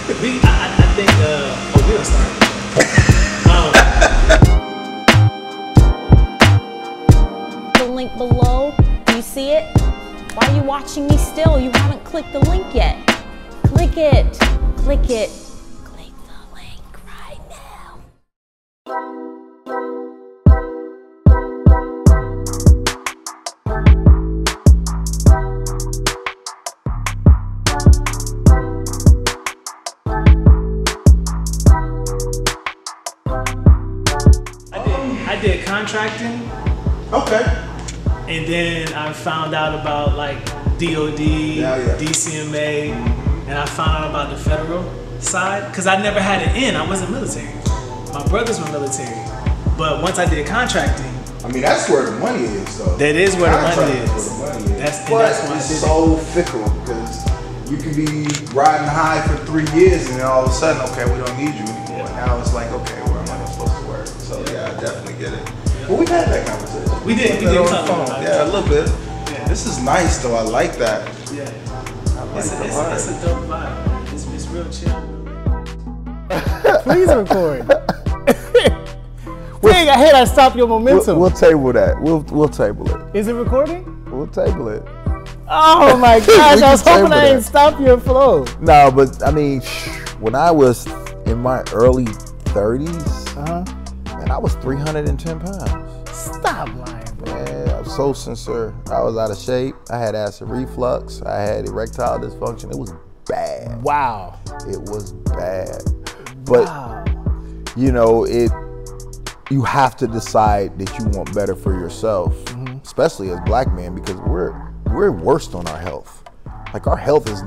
I think we don't start. The link below, do you see it? Why are you watching me still? You haven't clicked the link yet. Click it. Click it. Click the link right now. I did contracting. Okay. And then I found out about like DOD, DCMA, and I found out about the federal side because I never had it in. I wasn't military. My brothers were military. But once I did contracting, I mean, that's where the money is, though. That is where the money is. That's why it's so fickle because you can be riding high for 3 years and then all of a sudden, okay, we don't need you anymore. Yeah. Now it's like, okay, where am I supposed to work? So yeah, I definitely get it. Yeah. Well, we had that conversation. We did on the phone. Yeah, a little bit. Yeah. This is nice, though. I like that. Yeah. I like it's a dope vibe. It's real chill. Please record. Dang, I hate I stop your momentum. We'll table that. We'll table it. Is it recording? We'll table it. Oh my gosh, I was hoping I didn't stop your flow. No, but I mean, when I was in my early 30s, man, I was 310 pounds. Stop lying, bro. Man, I'm so sincere. I was out of shape. I had acid reflux. I had erectile dysfunction. It was bad. Wow. It was bad. But, you know, you have to decide that you want better for yourself, especially as black men, because we're worst on our health. Like our health is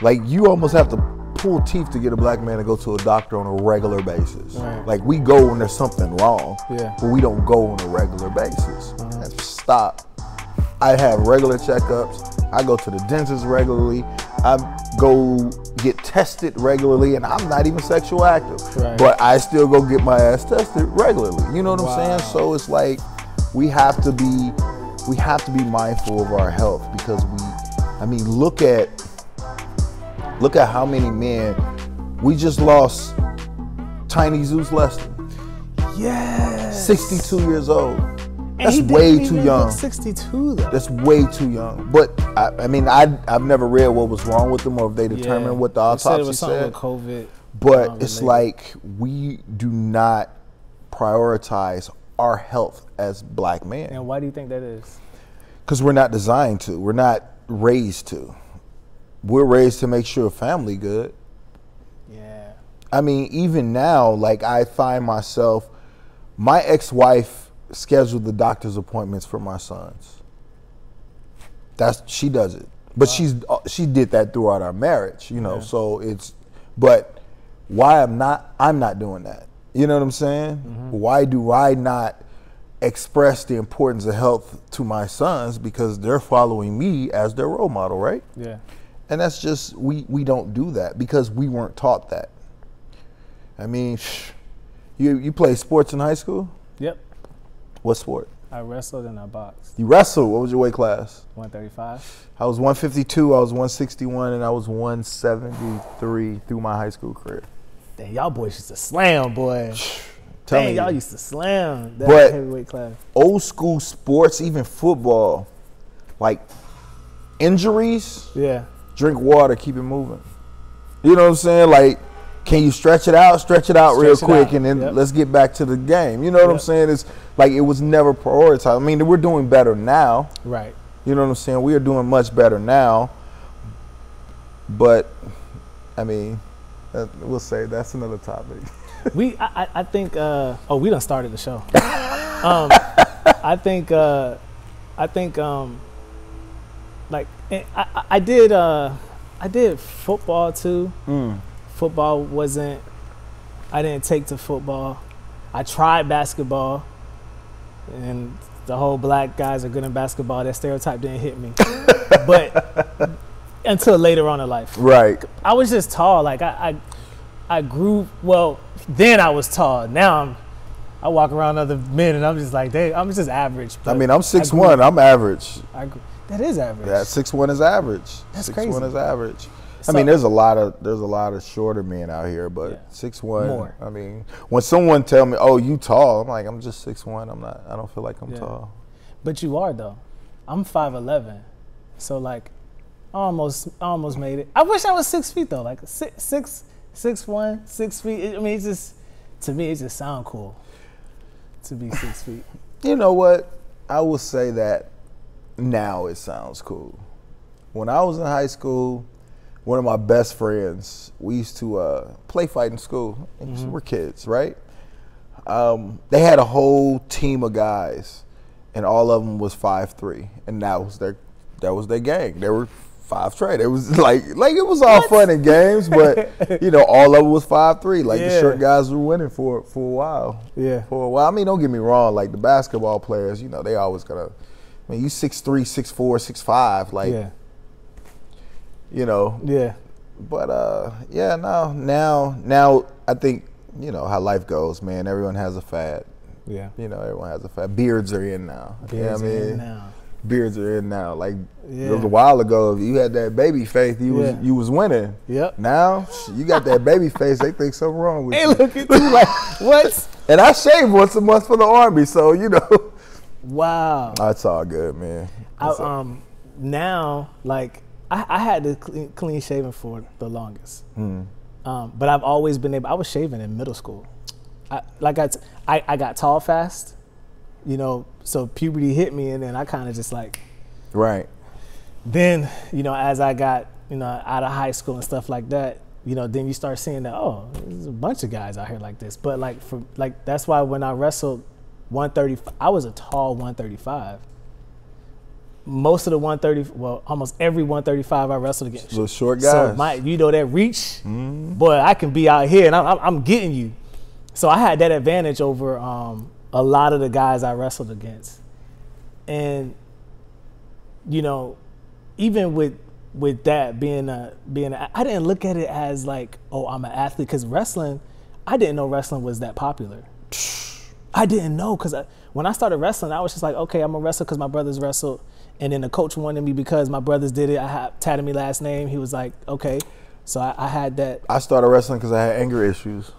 like you almost have to pull teeth to get a black man to go to a doctor on a regular basis. Right. Like we go when there's something wrong, but we don't go on a regular basis. Stop. I have regular checkups. I go to the dentist regularly. I go get tested regularly, and I'm not even sexual active, but I still go get my ass tested regularly. You know what I'm saying? So it's like we have to be mindful of our health because look at how many men we just lost. Tiny Zeus Lester. Yes. 62 years old. That's way too young. 62 though. That's way too young. But I've never read what was wrong with them or if they determined what the autopsy said. With COVID. But it's like we do not prioritize our health as black men. And why do you think that is? Because we're not designed to. We're not raised to. We're raised to make sure family good. Yeah. I mean, even now, like I find myself, my ex-wife scheduled the doctor's appointments for my sons. She does it, but she did that throughout our marriage, you know. So but why I'm not doing that? You know what I'm saying? Why do I not express the importance of health to my sons? Because they're following me as their role model, right? Yeah. And that's just we don't do that because we weren't taught that. I mean, you play sports in high school? Yep. What sport? I wrestled and I boxed. You wrestled? What was your weight class? 135. I was 152, I was 161, and I was 173 through my high school career. Dang, y'all boys used to slam, boy. Dang, y'all used to slam that heavyweight class. Old school sports, even football, like injuries, drink water, keep it moving. You know what I'm saying? Like, can you stretch it out real quick, and then let's get back to the game. You know what I'm saying? It's like it was never prioritized. I mean, we're doing better now. Right. You know what I'm saying? We are doing much better now. But, I mean, we'll say that's another topic. I think, we done started the show. I did football too. Football I didn't take to football. I tried basketball, and the whole black guys are good in basketball. That stereotype didn't hit me. But until later on in life. Right. I was just tall. Like I grew, well, then I was tall. Now I walk around other men and I'm just like, I'm just average. I mean, I'm 6'1", I'm average. That is average. Yeah, 6'1" is average. That's 6'1" crazy. is average. I mean, there's a lot of shorter men out here, but 6'1". More. I mean, when someone tell me, "Oh, you tall," I'm like, I'm just 6'1". I'm not. I don't feel like I'm tall. But you are though. I'm 5'11", so like, I almost made it. I wish I was 6 feet though, like 6'1", 6 feet. I mean, it's just, to me, it just sound cool to be 6 feet. You know what? I will say that now it sounds cool. When I was in high school, one of my best friends, we used to play fight in school. And we're kids, right? They had a whole team of guys, and all of them was 5'3", and that was their gang. They were 5 straight. It was like it was all fun and games, but all of it was 5'3". Like the short guys were winning for a while. Yeah. For a while. I mean, don't get me wrong. Like the basketball players, they always gonna. I mean, you 6'3", 6'4", 6'5", like. Yeah. Yeah. But now I think how life goes, man. Everyone has a fad. Yeah. Everyone has a fad. Beards are in now. Beards are in now. Beards are in now. Like it was a while ago, if you had that baby face, you was winning. Yep. Now you got that baby face, they think something wrong with you. They look at you like, what? And I shave once a month for the Army, so Wow. That's all good, man. Now, like, I had to clean shaven for the longest. But I've always been able. I was shaving in middle school. I got tall fast, so puberty hit me, and then I kind of just like. Right. Then, as I got, out of high school and stuff like that, then you start seeing that, oh, there's a bunch of guys out here like this. But that's why when I wrestled 130, I was a tall 135. Most of the 130, well, almost every 135 I wrestled against. Those short guys. So that reach, boy, I can be out here and I'm getting you. So I had that advantage over a lot of the guys I wrestled against. And, even with that being I didn't look at it as like, oh, I'm an athlete, because wrestling, I didn't know wrestling was that popular. I didn't know, because when I started wrestling, I was just like, okay, I'm a wrestler because my brothers wrestled. And then the coach wanted me because my brothers did it. I had Tademy last name. He was like, okay. So I had that. I started wrestling because I had anger issues.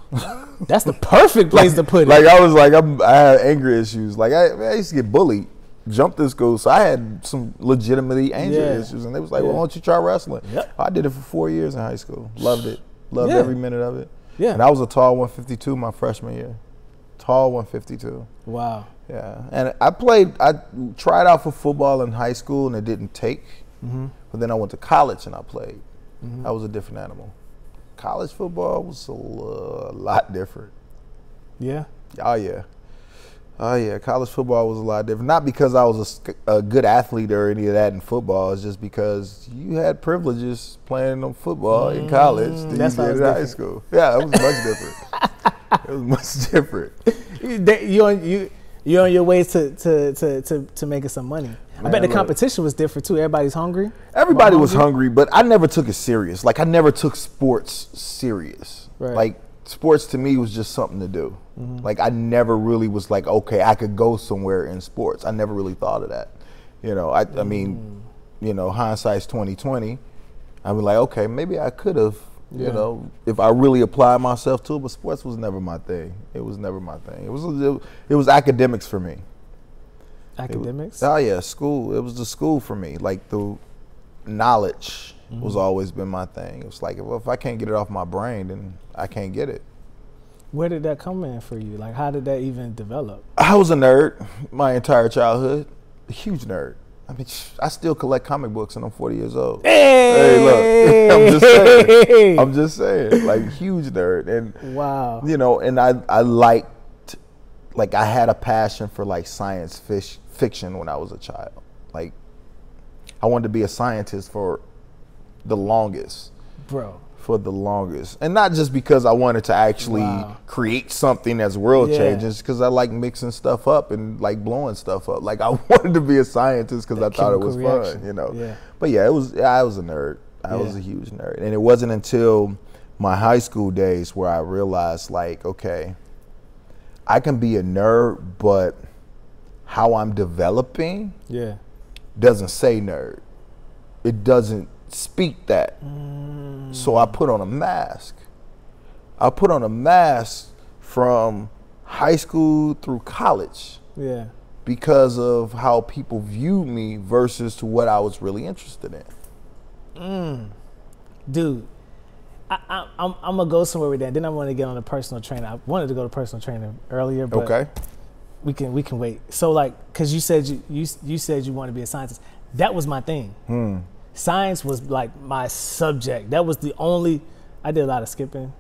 That's the perfect place to put it. Like I was like, I had anger issues. Like I used to get bullied, jumped in school. So I had some legitimately anger issues. And they was like, well, why don't you try wrestling? Yep. I did it for 4 years in high school. Loved it. Loved every minute of it. Yeah. And I was a tall 152 my freshman year. Tall 152. Wow. Yeah, and I tried out for football in high school and it didn't take. But then I went to college and I played. I was a different animal. College football was a lot different. Yeah? Oh, yeah. Oh, yeah. College football was a lot different. Not because I was a good athlete or any of that in football. It's just because you had privileges playing on football in college than you did in high school. Yeah, it was much different. It was much different. You're on your way to making some money. Man, I bet the competition was different too. Everybody's hungry. Everybody was hungry, but I never took it serious. Like I never took sports serious. Right. Like sports to me was just something to do. Like I never really was like, okay, I could go somewhere in sports. I never really thought of that. I mean, hindsight's 20/20. I was like, okay, maybe I could have. If I really applied myself to it, but sports was never my thing. It was never my thing. It was academics for me. Academics? School. It was the school for me. Like the knowledge was always been my thing. It was like, well, if I can't get it off my brain, then I can't get it. Where did that come in for you? Like, how did that even develop? I was a nerd my entire childhood. A huge nerd. I mean, I still collect comic books and I'm 40 years old. Hey, look, I'm just saying, like huge nerd. And, wow. And I liked, like I had a passion for like science fiction when I was a child. Like I wanted to be a scientist for the longest. Bro. For the longest. And not just because I wanted to actually create something that's world changing, just because I like mixing stuff up and like blowing stuff up. Like I wanted to be a scientist because I thought it was fun, Yeah. But yeah, I was a nerd. I was a huge nerd. And it wasn't until my high school days where I realized like, okay, I can be a nerd, but how I'm developing doesn't say nerd. It doesn't speak that. So I put on a mask. I put on a mask from high school through college. Yeah. Because of how people viewed me versus to what I was really interested in. Dude, I'm gonna go somewhere with that. Then I want to get on a personal trainer. I wanted to go to personal trainer earlier, but Okay. we can wait. So like, cause you said you said you want to be a scientist. That was my thing. Science was like my subject. That was the only. I did a lot of skipping.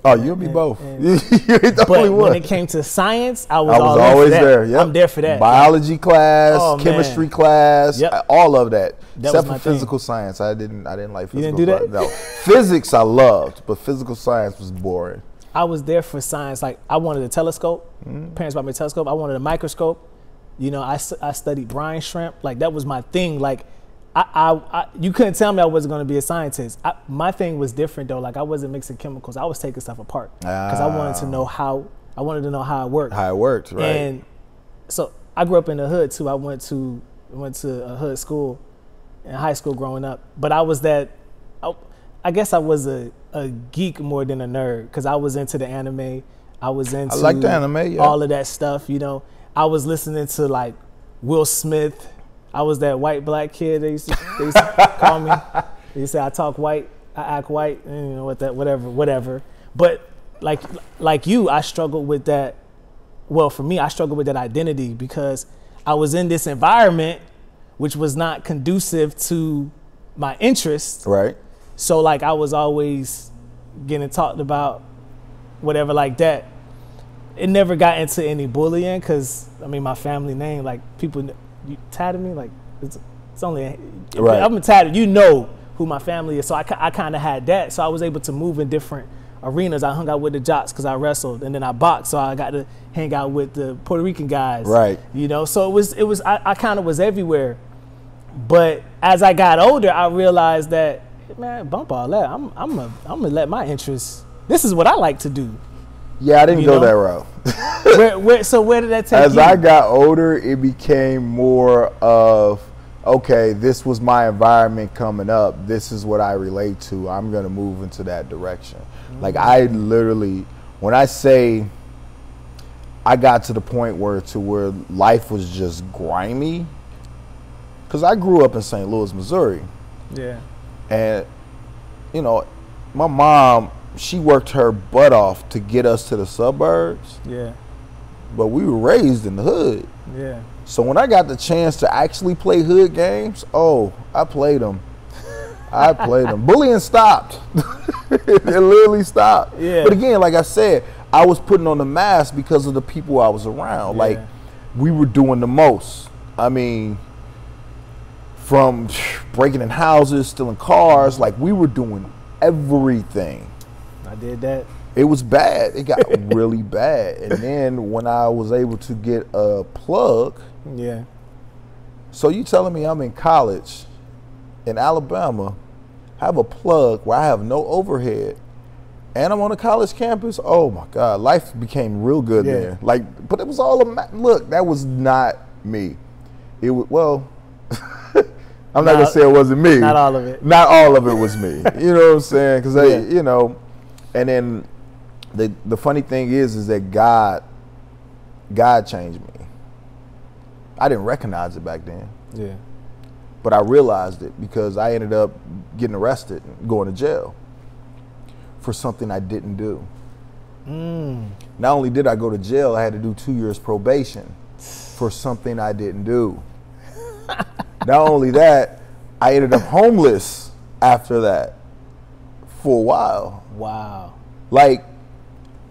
Oh, you'll be both. You ain't the only But one. when it came to science, I was always there. Yep. I'm there for that. Biology class, chemistry class, all of that. Except for physical science. I didn't like physical. You didn't do that? No. Physics I loved, but physical science was boring. I was there for science. Like I wanted a telescope. Parents bought me a telescope. I wanted a microscope. You know, I studied brine shrimp. Like that was my thing. Like I you couldn't tell me I wasn't going to be a scientist. My thing was different though. Like I wasn't mixing chemicals. I was taking stuff apart because I wanted to know how. I wanted to know how it worked. How it worked, right? And so I grew up in the hood too. I went to a hood school in high school growing up. But I was that. I guess I was a geek more than a nerd because I was into the anime. I was into I like the anime, yeah. all of that stuff. You know, I was listening to like Will Smith. I was that white black kid they used to call me. They used to say I talk white, I act white, and you know what that whatever. But like you, I struggled with that. Well, for me, I struggled with that identity because I was in this environment which was not conducive to my interests. Right. So like I was always getting talked about, whatever like that. It never got into any bullying because I mean my family name, like people. Tademy, like it's only right. I'm a Tademy. You know who my family is, so I kind of had that. So I was able to move in different arenas. I hung out with the jocks because I wrestled, and then I boxed, so I got to hang out with the Puerto Rican guys. Right. You know, so it was. I kind of was everywhere. But as I got older, I realized that man, bump all that. I'm gonna let my interests. This is what I like to do. Yeah, I didn't go that route. So where did that take As you? I got older, it became more of, okay, this was my environment coming up. This is what I relate to. I'm going to move into that direction. Like I literally, when I say I got to the point where life was just grimy, because I grew up in St. Louis, Missouri. Yeah. And, you know, my mom, she worked her butt off to get us to the suburbs. Yeah. But we were raised in the hood. Yeah. So when I got the chance to actually play hood games, I played them. Bullying stopped. It literally stopped. Yeah. But again, like I said, I was putting on the mask because of the people I was around. Yeah. Like, we were doing the most. I mean, from breaking in houses, stealing cars, like we were doing everything. I did that. It was bad. It got really bad. And then when I was able to get a plug. Yeah. So you telling me I'm in college in Alabama, have a plug where I have no overhead, and I'm on a college campus? Oh my God, life became real good there. Like, but it was all look, that was not me. It was, well, I'm not gonna say it wasn't me. Not all of it. Not all of it was me. You know what I'm saying? Because you know, and then the funny thing is that God changed me. I didn't recognize it back then. Yeah. But I realized it because I ended up getting arrested and going to jail for something I didn't do. Not only did I go to jail, I had to do 2 years probation for something I didn't do. Not only that, I ended up homeless after that for a while. Wow. Like,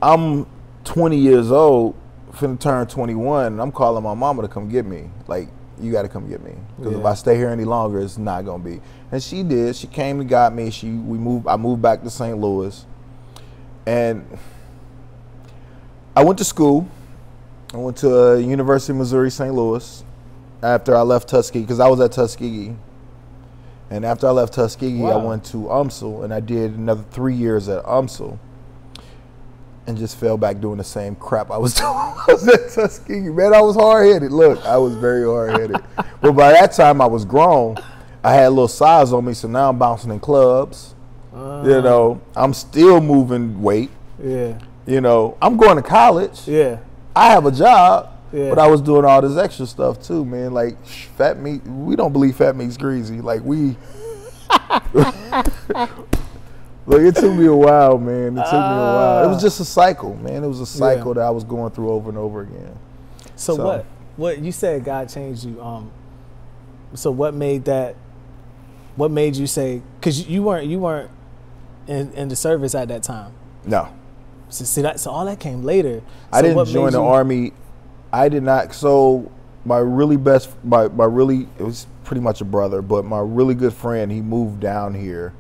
I'm 20 years old, finna turn 21, and I'm calling my mama to come get me. Like, you got to come get me, because if I stay here any longer, it's not gonna be. And she did. She came and got me. I moved back to St. Louis, and I went to school. I went to University of Missouri, St. Louis. After I left Tuskegee, because I was at Tuskegee, and after I left Tuskegee, I went to UMSL, and I did another 3 years at UMSL. And just fell back doing the same crap I was doing. I was at Tuskegee. Man, I was hard-headed. Look, I was very hard-headed. But by that time, I was grown. I had a little size on me, so now I'm bouncing in clubs. You know, I'm still moving weight. Yeah. You know, I'm going to college. Yeah. I have a job, Yeah. but I was doing all this extra stuff too, man. Like fat meat, we don't believe fat meat's greasy. Like we, look, it took me a while, man. It took me a while. It was just a cycle, man. It was a cycle that I was going through over and over again. So what you said God changed you. So what made you say, because you weren't in the service at that time? No. So all that came later. I didn't join the Army. I did not. So my really it was pretty much a brother, but my really good friend, he moved down here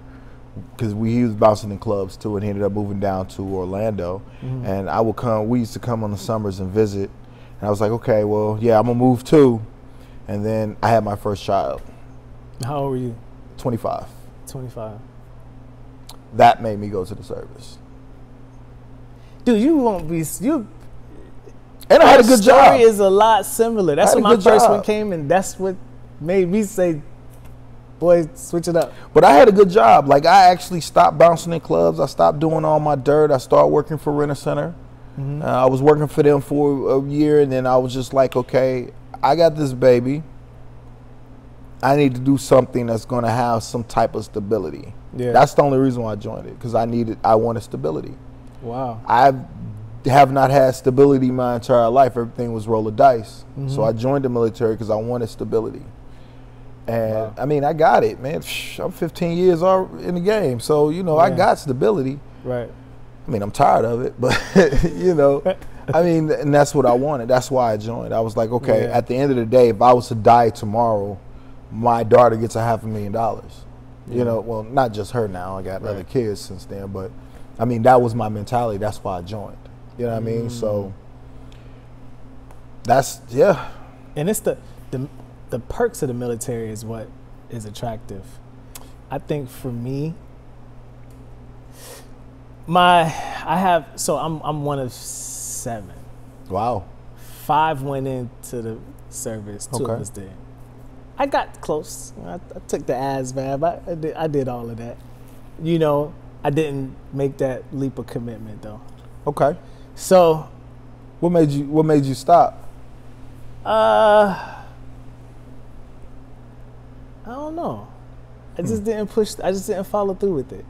because he was bouncing in clubs too, and he ended up moving down to Orlando. And we used to come on the summers and visit. And I was like, okay, well, yeah, I'm gonna move too. And then I had my first child. How old were you? 25. 25. That made me go to the service. Dude, you won't be you. And I had a good job. Story is a lot similar. That's when my first one came, and that's what made me say, "Boy, switch it up." But I had a good job. Like I actually stopped bouncing in clubs. I stopped doing all my dirt. I started working for Rent-A-Center. I was working for them for a year, and then I was just like, okay, I got this baby. I need to do something that's going to have some type of stability. Yeah. That's the only reason why I joined it, because I wanted stability. Wow. I have not had stability my entire life. Everything was roll of dice. So I joined the military because I wanted stability. And I mean, I got it, man. I'm 15 years in the game. So, you know, I got stability. Right. I mean, I'm tired of it, but, you know, I mean, and that's what I wanted. That's why I joined. I was like, okay, at the end of the day, if I was to die tomorrow, my daughter gets $500,000. You know, well, not just her now. I got other kids since then, but I mean, that was my mentality. That's why I joined. You know what I mean? So that's, And it's the perks of the military is what is attractive. I think for me, I'm one of 7. Wow. 5 went into the service. 2 of us did. I got close. I took the ASVAB. I did all of that. You know, I didn't make that leap of commitment though. Okay. So, what made you stop? I don't know. I just didn't follow through with it.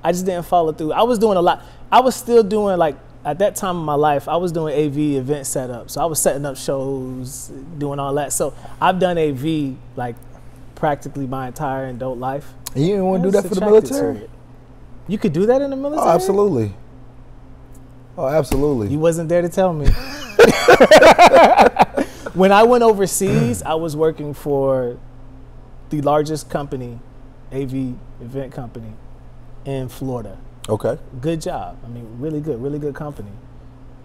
I just didn't follow through. I was doing a lot. I was still doing, like, at that time of my life, I was doing AV event setup. So I was setting up shows, doing all that. So I've done AV like practically my entire adult life. And you didn't want to do that for the military? You could do that in the military? Oh, absolutely. Oh, absolutely. You wasn't there to tell me. When I went overseas, I was working for the largest company, AV event company in Florida. Okay. Good job. I mean, really good company.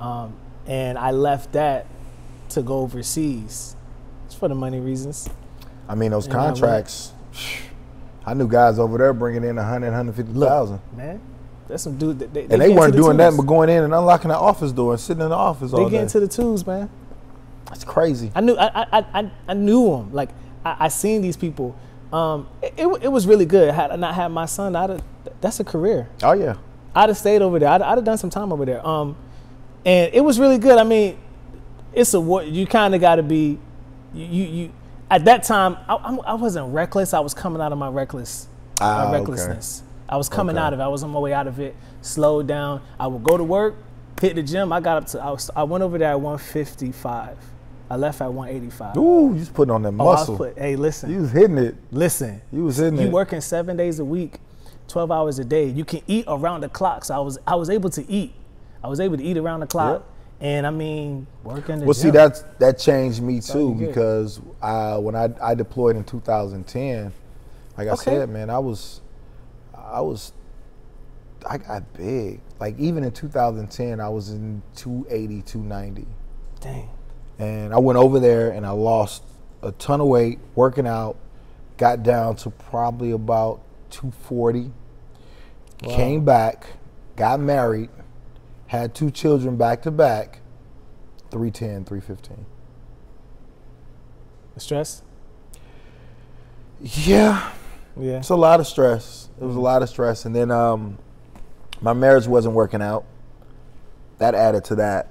And I left that to go overseas. It's for the money reasons. I mean, those contracts, I knew guys over there bringing in 100, 150,000. Man, that's some dude. They weren't doing that, but going in and unlocking the office door and sitting in the office all day. They get into the twos, man. That's crazy. I knew them. Like, I seen these people. It was really good. Had I not had my son, that's a career. Oh yeah. I'd have stayed over there. I'd have done some time over there. And it was really good. I mean, it's you kind of got to be, you at that time. I wasn't reckless. I was coming out of my recklessness. Okay. I was coming out of it. I was on my way out of it. Slowed down. I would go to work, hit the gym. I got up to. I went over there at 155. I left at 185. Ooh, you was putting on that muscle. Hey, listen. You was hitting it. Listen. You was hitting it. You working 7 days a week, 12 hours a day. You can eat around the clock. So I was able to eat. I was able to eat around the clock. Yep. And I mean, working the gym. See, that changed me too, because when I deployed in 2010, like I said, man, I got big. Like even in 2010, I was in 280, 290. Dang. And I went over there and I lost a ton of weight working out, got down to probably about 240, came back, got married, had 2 children back to back, 310, 315. Stress? Yeah. Yeah. It's a lot of stress. It was a lot of stress. And then my marriage wasn't working out. That added to that.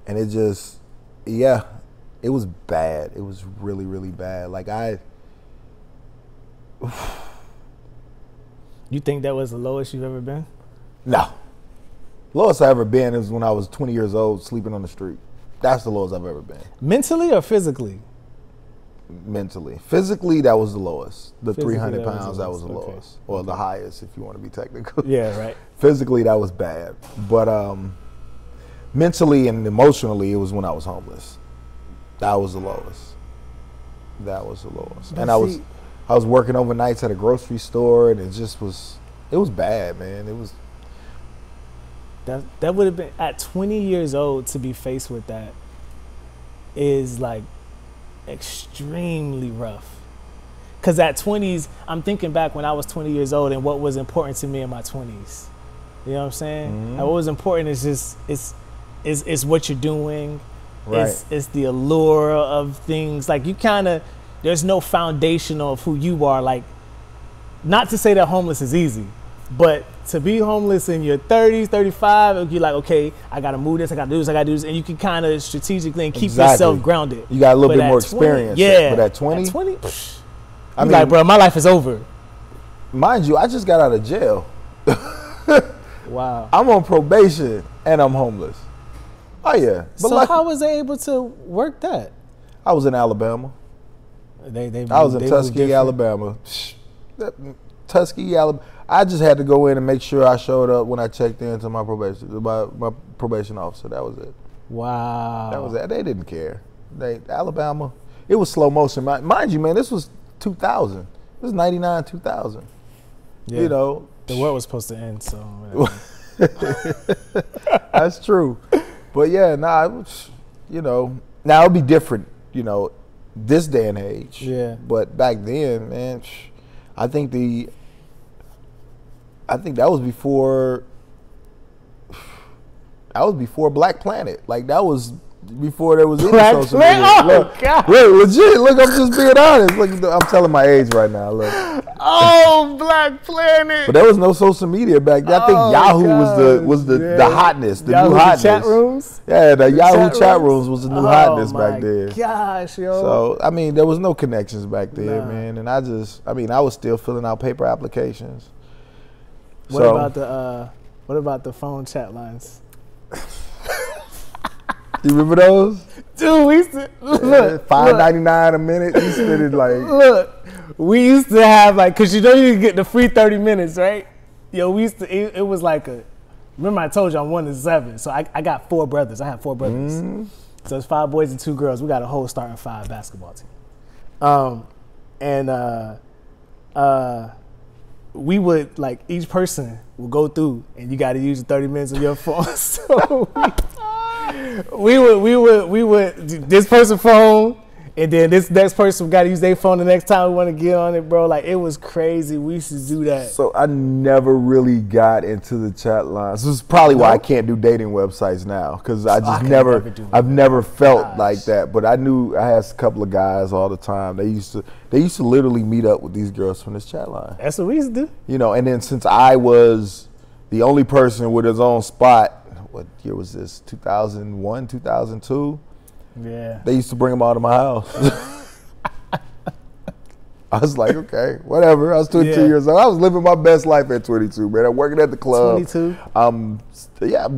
And it just, yeah, it was bad. It was really, really bad. Like You think that was the lowest you've ever been? No. Lowest I ever been is when I was 20 years old sleeping on the street. That's the lowest I've ever been. Mentally or physically? Mentally. Physically, that was the lowest. The Physically, 300 pounds, that was the okay. lowest. Or the highest, if you want to be technical. Yeah, right. Physically, that was bad. But mentally and emotionally, it was when I was homeless. That was the lowest. That was the lowest. But and I was working overnights at a grocery store, and it just was, it was bad, man. It was. That would have been, at 20 years old, to be faced with that is like extremely rough. Because at 20s, I'm thinking back when I was 20 years old and what was important to me in my 20s. You know what I'm saying? Mm-hmm. And what was important is just, it's what you're doing. Right. It's the allure of things. Like you kind of, there's no foundation of who you are. Like, not to say that homeless is easy, but to be homeless in your 30s, 35, you're like, okay, I got to move this, I got to do this, I got to do this. And you can kind of strategically and keep yourself grounded. You got a little bit more 20, experience. Yeah. But at 20? At 20, I mean, like, bro, my life is over. Mind you, I just got out of jail. Wow. I'm on probation and I'm homeless. Oh, yeah. But So how was they able to work that? I was in Alabama. I was in Tuskegee, Alabama. Tuskegee, Alabama. I just had to go in and make sure I showed up when I checked into my probation officer. That was it. Wow. That was it. They didn't care. Alabama, it was slow motion. Mind you, man, this was 2000. This was 99, 2000. Yeah. You know. The world was supposed to end, so whatever. That's true. But yeah, nah, it was, you know, now it'd be different, you know, this day and age. Yeah. But back then, man, I think that was before Black Planet. Like that was before there was any Black social Planet? media. Oh, Look, God. Look, legit. Look, I'm just being honest. Look, I'm telling my age right now. Look. Oh, Black Planet. But there was no social media back then. I think Yahoo was the hotness, the Yahoo new hotness. Chat rooms? Yeah, the Yahoo chat rooms was the new hotness back then. Oh, my gosh, yo. So, I mean, there was no connections back then, Nah. man. And I was still filling out paper applications. What about the phone chat lines? You remember those? Dude, we used to look, $5.99 a minute. You spent it like. Look, we used to have like, cause you know you get the free 30 minutes, right? Yo, we used to. It was like remember I told you I'm 1 to 7, so I got 4 brothers. I have 4 brothers. Mm-hmm. So it's 5 boys and 2 girls. We got a whole starting 5 basketball team. We would, like, each person would go through and you got to use 30 minutes of your phone. So we would this person's phone, and then this next person got to use their phone the next time we want to get on it, bro. Like, it was crazy. We used to do that. So I never really got into the chat lines. This is probably why I can't do dating websites now, because I've never felt like that. But I knew I had a couple of guys all the time. They used to literally meet up with these girls from this chat line. That's what we used to do. You know, and then since I was the only person with his own spot, what year was this? 2001, 2002. Yeah. They used to bring them out of my house. I was like, okay, whatever. I was 22 years old. I was living my best life at 22, man. I'm working at the club. 22? I'm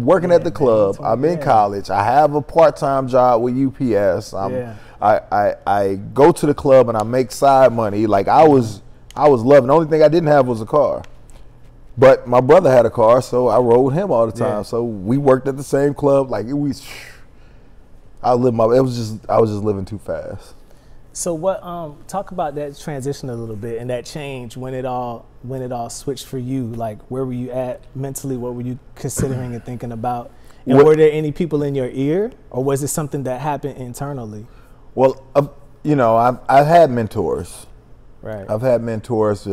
working at the club. I'm in college. I have a part-time job with UPS. I go to the club and I make side money. Like I was loving. The only thing I didn't have was a car. But my brother had a car, so I rode him all the time. Yeah. So we worked at the same club. Like I was just living too fast. So what? Talk about that transition a little bit and that change when it all switched for you. Like, where were you at mentally? What were you considering and thinking about? And were there any people in your ear, or was it something that happened internally? Well, you know, I've had mentors. Right. I've had mentors.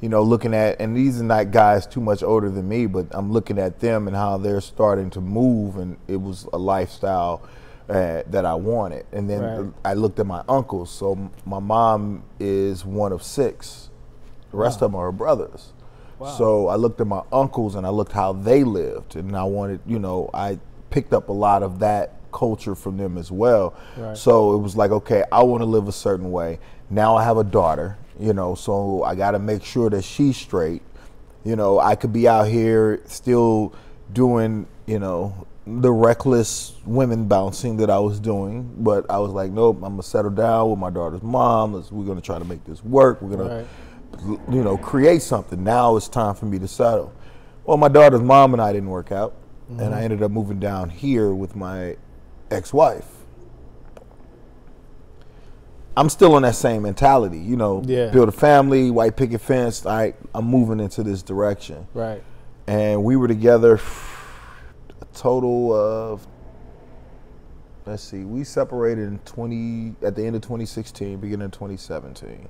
You know, looking at, and these are not guys too much older than me, but I'm looking at them and how they're starting to move, and it was a lifestyle that I wanted. And then Right. I looked at my uncles. So my mom is one of 6. The rest of them are her brothers. Wow. So I looked at my uncles and I looked how they lived, and I wanted, I picked up a lot of that culture from them as well. Right. So it was like, okay, I want to live a certain way. Now I have a daughter, so I got to make sure that she's straight. I could be out here still doing, the reckless women bouncing that I was doing, but I was like, nope, I'm gonna settle down with my daughter's mom. We're gonna try to make this work. We're gonna, Right. create something. Now it's time for me to settle. Well, my daughter's mom and I didn't work out, and I ended up moving down here with my ex-wife. I'm still on that same mentality, Yeah. build a family, white picket fence. I'm moving into this direction. Right. And we were together a total of, we separated at the end of 2016, beginning of 2017.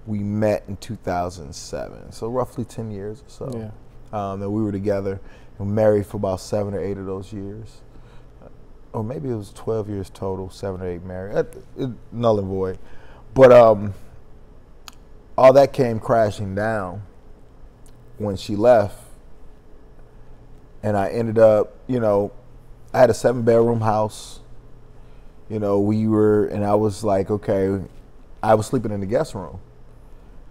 We met in 2007, so roughly 10 years or so. Yeah. That we were together and married for about 7 or 8 of those years. Or maybe it was 12 years total, 7 or 8 married. Null and void. But all that came crashing down when she left. And I ended up, I had a 7-bedroom house. And I was like, okay, I was sleeping in the guest room.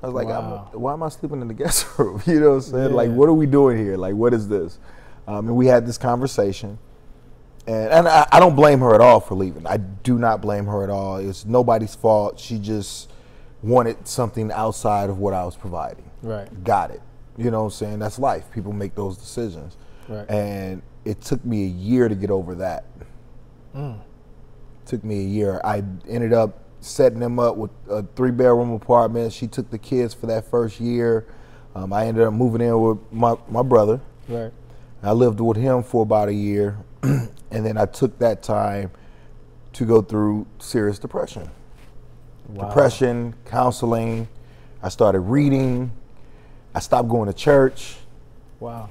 I was like, Wow. why am I sleeping in the guest room? You know what I'm saying? Yeah. Like, what are we doing here? Like, what is this? And we had this conversation. And I don't blame her at all for leaving. I do not blame her at all. It's nobody's fault. She just wanted something outside of what I was providing. Right. Got it. You know what I'm saying? That's life. People make those decisions. Right. And it took me a year to get over that. Took me a year. I ended up setting them up with a 3-bedroom apartment. She took the kids for that first year. I ended up moving in with my brother. Right. I lived with him for about a year. And then I took that time to go through serious depression. Wow. Depression, counseling. I started reading. I stopped going to church. Wow.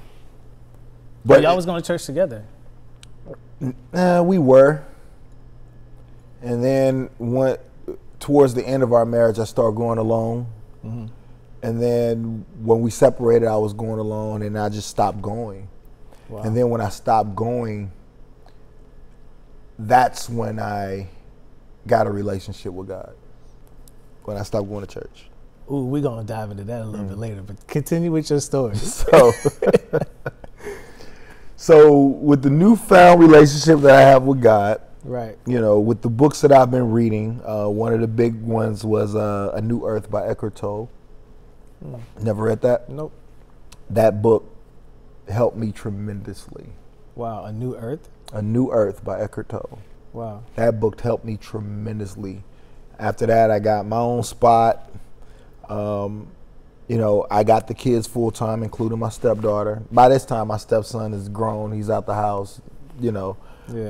But y'all was going to church together. We were. And then towards the end of our marriage, I started going alone. Mm-hmm. And then when we separated, I was going alone, and I just stopped going. Wow. And then when I stopped going, that's when I got a relationship with God. When I stopped going to church. Ooh, we're going to dive into that a little bit later, but continue with your story. So with the newfound relationship that I have with God, Right. with the books that I've been reading, one of the big ones was A New Earth by Eckhart Tolle. Never read that? Nope. That book helped me tremendously. Wow. A New Earth? A New Earth by Eckhart Tolle. Wow. That book helped me tremendously. After that, I got my own spot. I got the kids full time, including my stepdaughter. By this time, my stepson is grown. He's out the house, Yeah.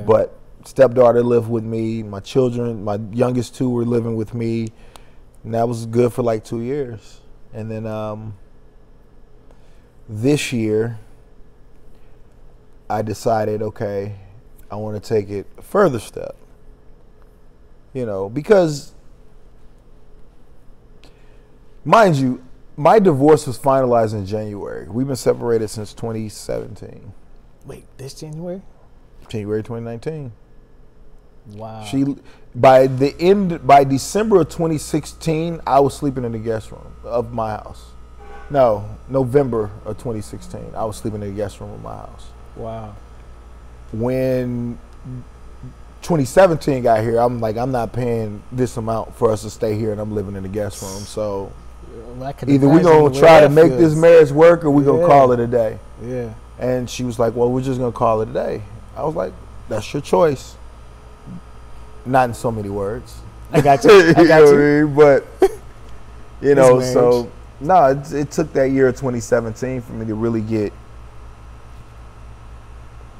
But stepdaughter lived with me. My children, my youngest 2 were living with me. And that was good for like 2 years. And then this year, I decided, okay, I want to take it a further step. Because, mind you, my divorce was finalized in January. We've been separated since 2017. Wait, this January? January 2019. Wow. By December of 2016, I was sleeping in the guest room of my house. No, November of 2016, I was sleeping in the guest room of my house. Wow. When 2017 got here, I'm like, I'm not paying this amount for us to stay here, and I'm living in the guest room. So either we're going to try to make this marriage work, or we're going to call it a day. Yeah. And she was like, well, we're just going to call it a day. I was like, that's your choice. Not in so many words. I got you. I got know what you. I mean? But, so no, it took that year of 2017 for me to really get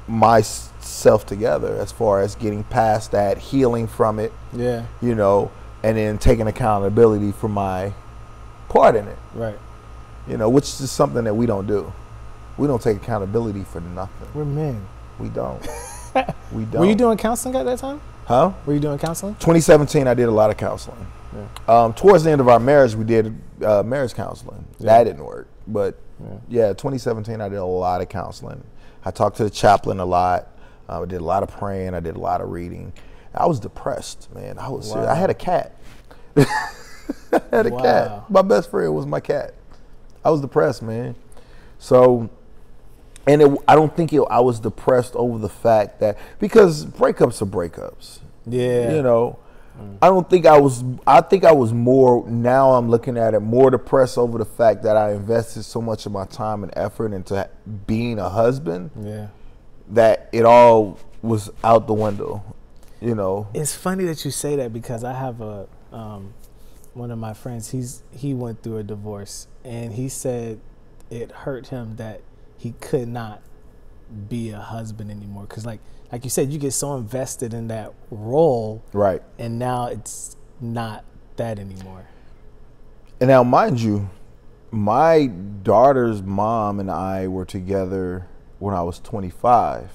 myself together as far as getting past that, healing from it, Yeah. and then taking accountability for my part in it, Right. which is something that we don't do. We don't take accountability for nothing. We're men. We don't. We don't. Were you doing counseling at that time? Huh? Were you doing counseling? 2017, I did a lot of counseling. Yeah. Towards the end of our marriage, we did marriage counseling. Yeah. That didn't work. But yeah, 2017, I did a lot of counseling. I talked to the chaplain a lot. I did a lot of praying. I did a lot of reading. I was depressed, man. I was serious. I had a cat. I had a cat. My best friend was my cat. I was depressed, man. So, and I don't think I was depressed over the fact that, because breakups are breakups. Yeah. You know, I think I was more, now I'm looking at it, more depressed over the fact that I invested so much of my time and effort into being a husband. Yeah. That it all was out the window, you know. It's funny that you say that, because I have a one of my friends, he went through a divorce, and he said it hurt him that he could not be a husband anymore, because like you said, you get so invested in that role, right? And now it's not that anymore. And now, mind you, my daughter's mom and I were together when I was 25.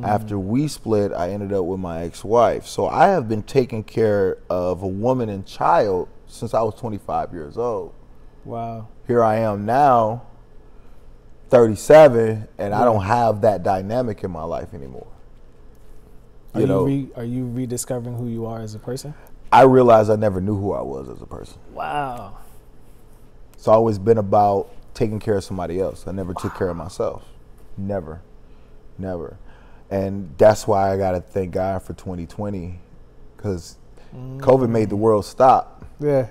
After we split, I ended up with my ex-wife. So I have been taking care of a woman and child since I was 25 years old. Wow. Here I am now, 37, and I don't have that dynamic in my life anymore. Are you rediscovering who you are as a person? I realized I never knew who I was as a person. Wow. It's always been about taking care of somebody else. I never took care of myself. Never. And that's why I got to thank God for 2020, because COVID made the world stop. Yeah.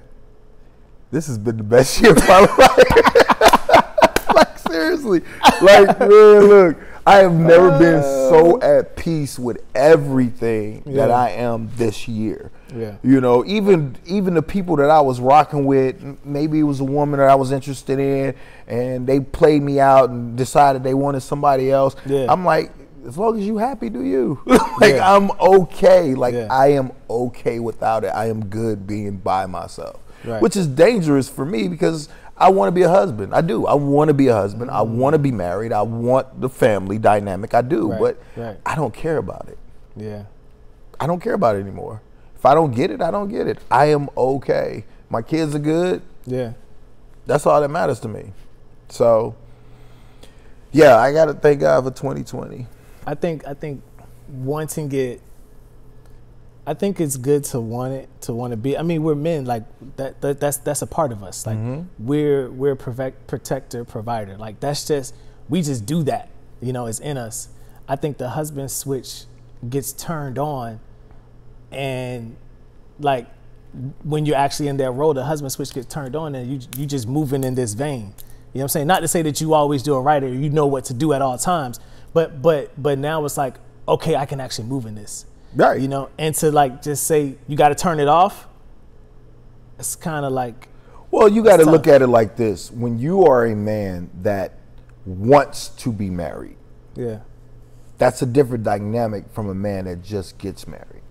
This has been the best year of my life. Like, seriously. Like, man, look, I have never been so at peace with everything that I am this year. Yeah. You know, even the people that I was rocking with, maybe it was a woman that I was interested in, and they played me out and decided they wanted somebody else. Yeah. I'm like, as long as you happy, do you? Like, I'm okay. Like, I am okay without it. I am good being by myself, which is dangerous for me, because I want to be a husband. I do. I want to be a husband. I want to be married. I want the family dynamic. I do, but I don't care about it. Yeah. I don't care about it anymore. If I don't get it, I don't get it. I am okay. My kids are good. Yeah. That's all that matters to me. So, yeah, I got to thank God for 2020. I think wanting it, I think it's good to want to be. I mean, we're men, like that's a part of us. Like we're protector, provider. Like we just do that. You know, it's in us. I think the husband switch gets turned on, and like when you're actually in that role, the husband switch gets turned on, and you just moving in this vein. You know what I'm saying? Not to say that you always do it right or you know what to do at all times, but now it's like, okay, I can actually move in this. Right. You know, and to like just say you got to turn it off, it's kind of like. Well, you got to look at it like this: when you are a man that wants to be married, that's a different dynamic from a man that just gets married.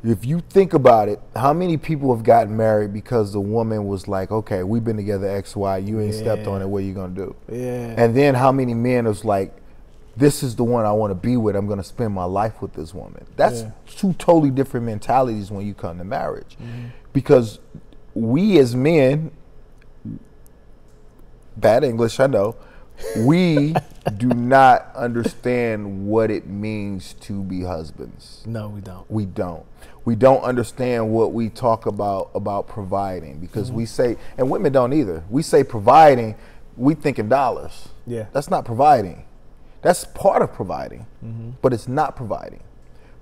If you think about it, how many people have gotten married because the woman was like, okay, we've been together X, Y, you ain't stepped on it, what are you going to do? Yeah. And then how many men was like, this is the one I want to be with, I'm going to spend my life with this woman. That's two totally different mentalities when you come to marriage. Because we as men, bad English, I know, we do not understand what it means to be husbands. No, we don't. We don't. We don't understand what we talk about providing, because we say, and women don't either. We say providing, we think in dollars. Yeah. That's not providing. That's part of providing, but it's not providing.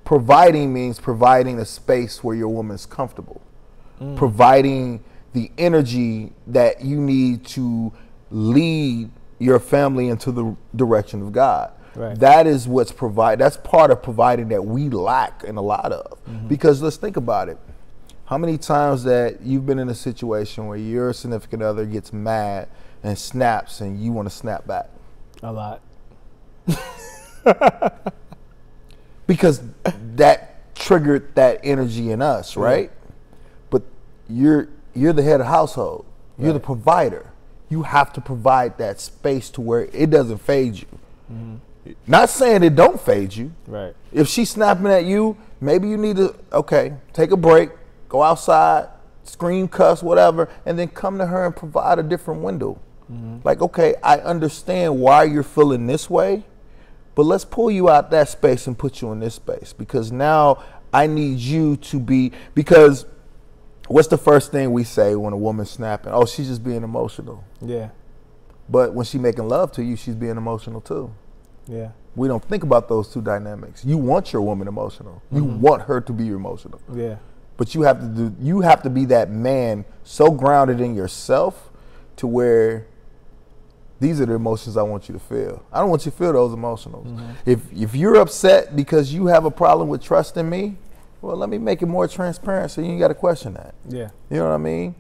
Providing means providing a space where your woman's comfortable, providing the energy that you need to lead your family into the direction of God. Right. That is what's that's part of providing that we lack in a lot of. Because let's think about it. How many times that you've been in a situation where your significant other gets mad and snaps and you want to snap back? A lot. Because that triggered that energy in us, right? But you're the head of the household. You're the provider. You have to provide that space to where it doesn't fade you. Not saying it don't fade you. Right. If she's snapping at you, maybe you need to, take a break, go outside, scream, cuss, whatever, and then come to her and provide a different window. Like, okay, I understand why you're feeling this way, but let's pull you out that space and put you in this space, because now I need you to be, because what's the first thing we say when a woman's snapping? Oh, she's just being emotional. Yeah. But when she's making love to you, she's being emotional too. Yeah. We don't think about those two dynamics. You want your woman emotional. You want her to be emotional. Yeah. But you have to be that man so grounded in yourself to where these are the emotions I want you to feel. I don't want you to feel those emotions. If you're upset because you have a problem with trusting me, well, let me make it more transparent so you ain't got to question that. Yeah. You know what I mean?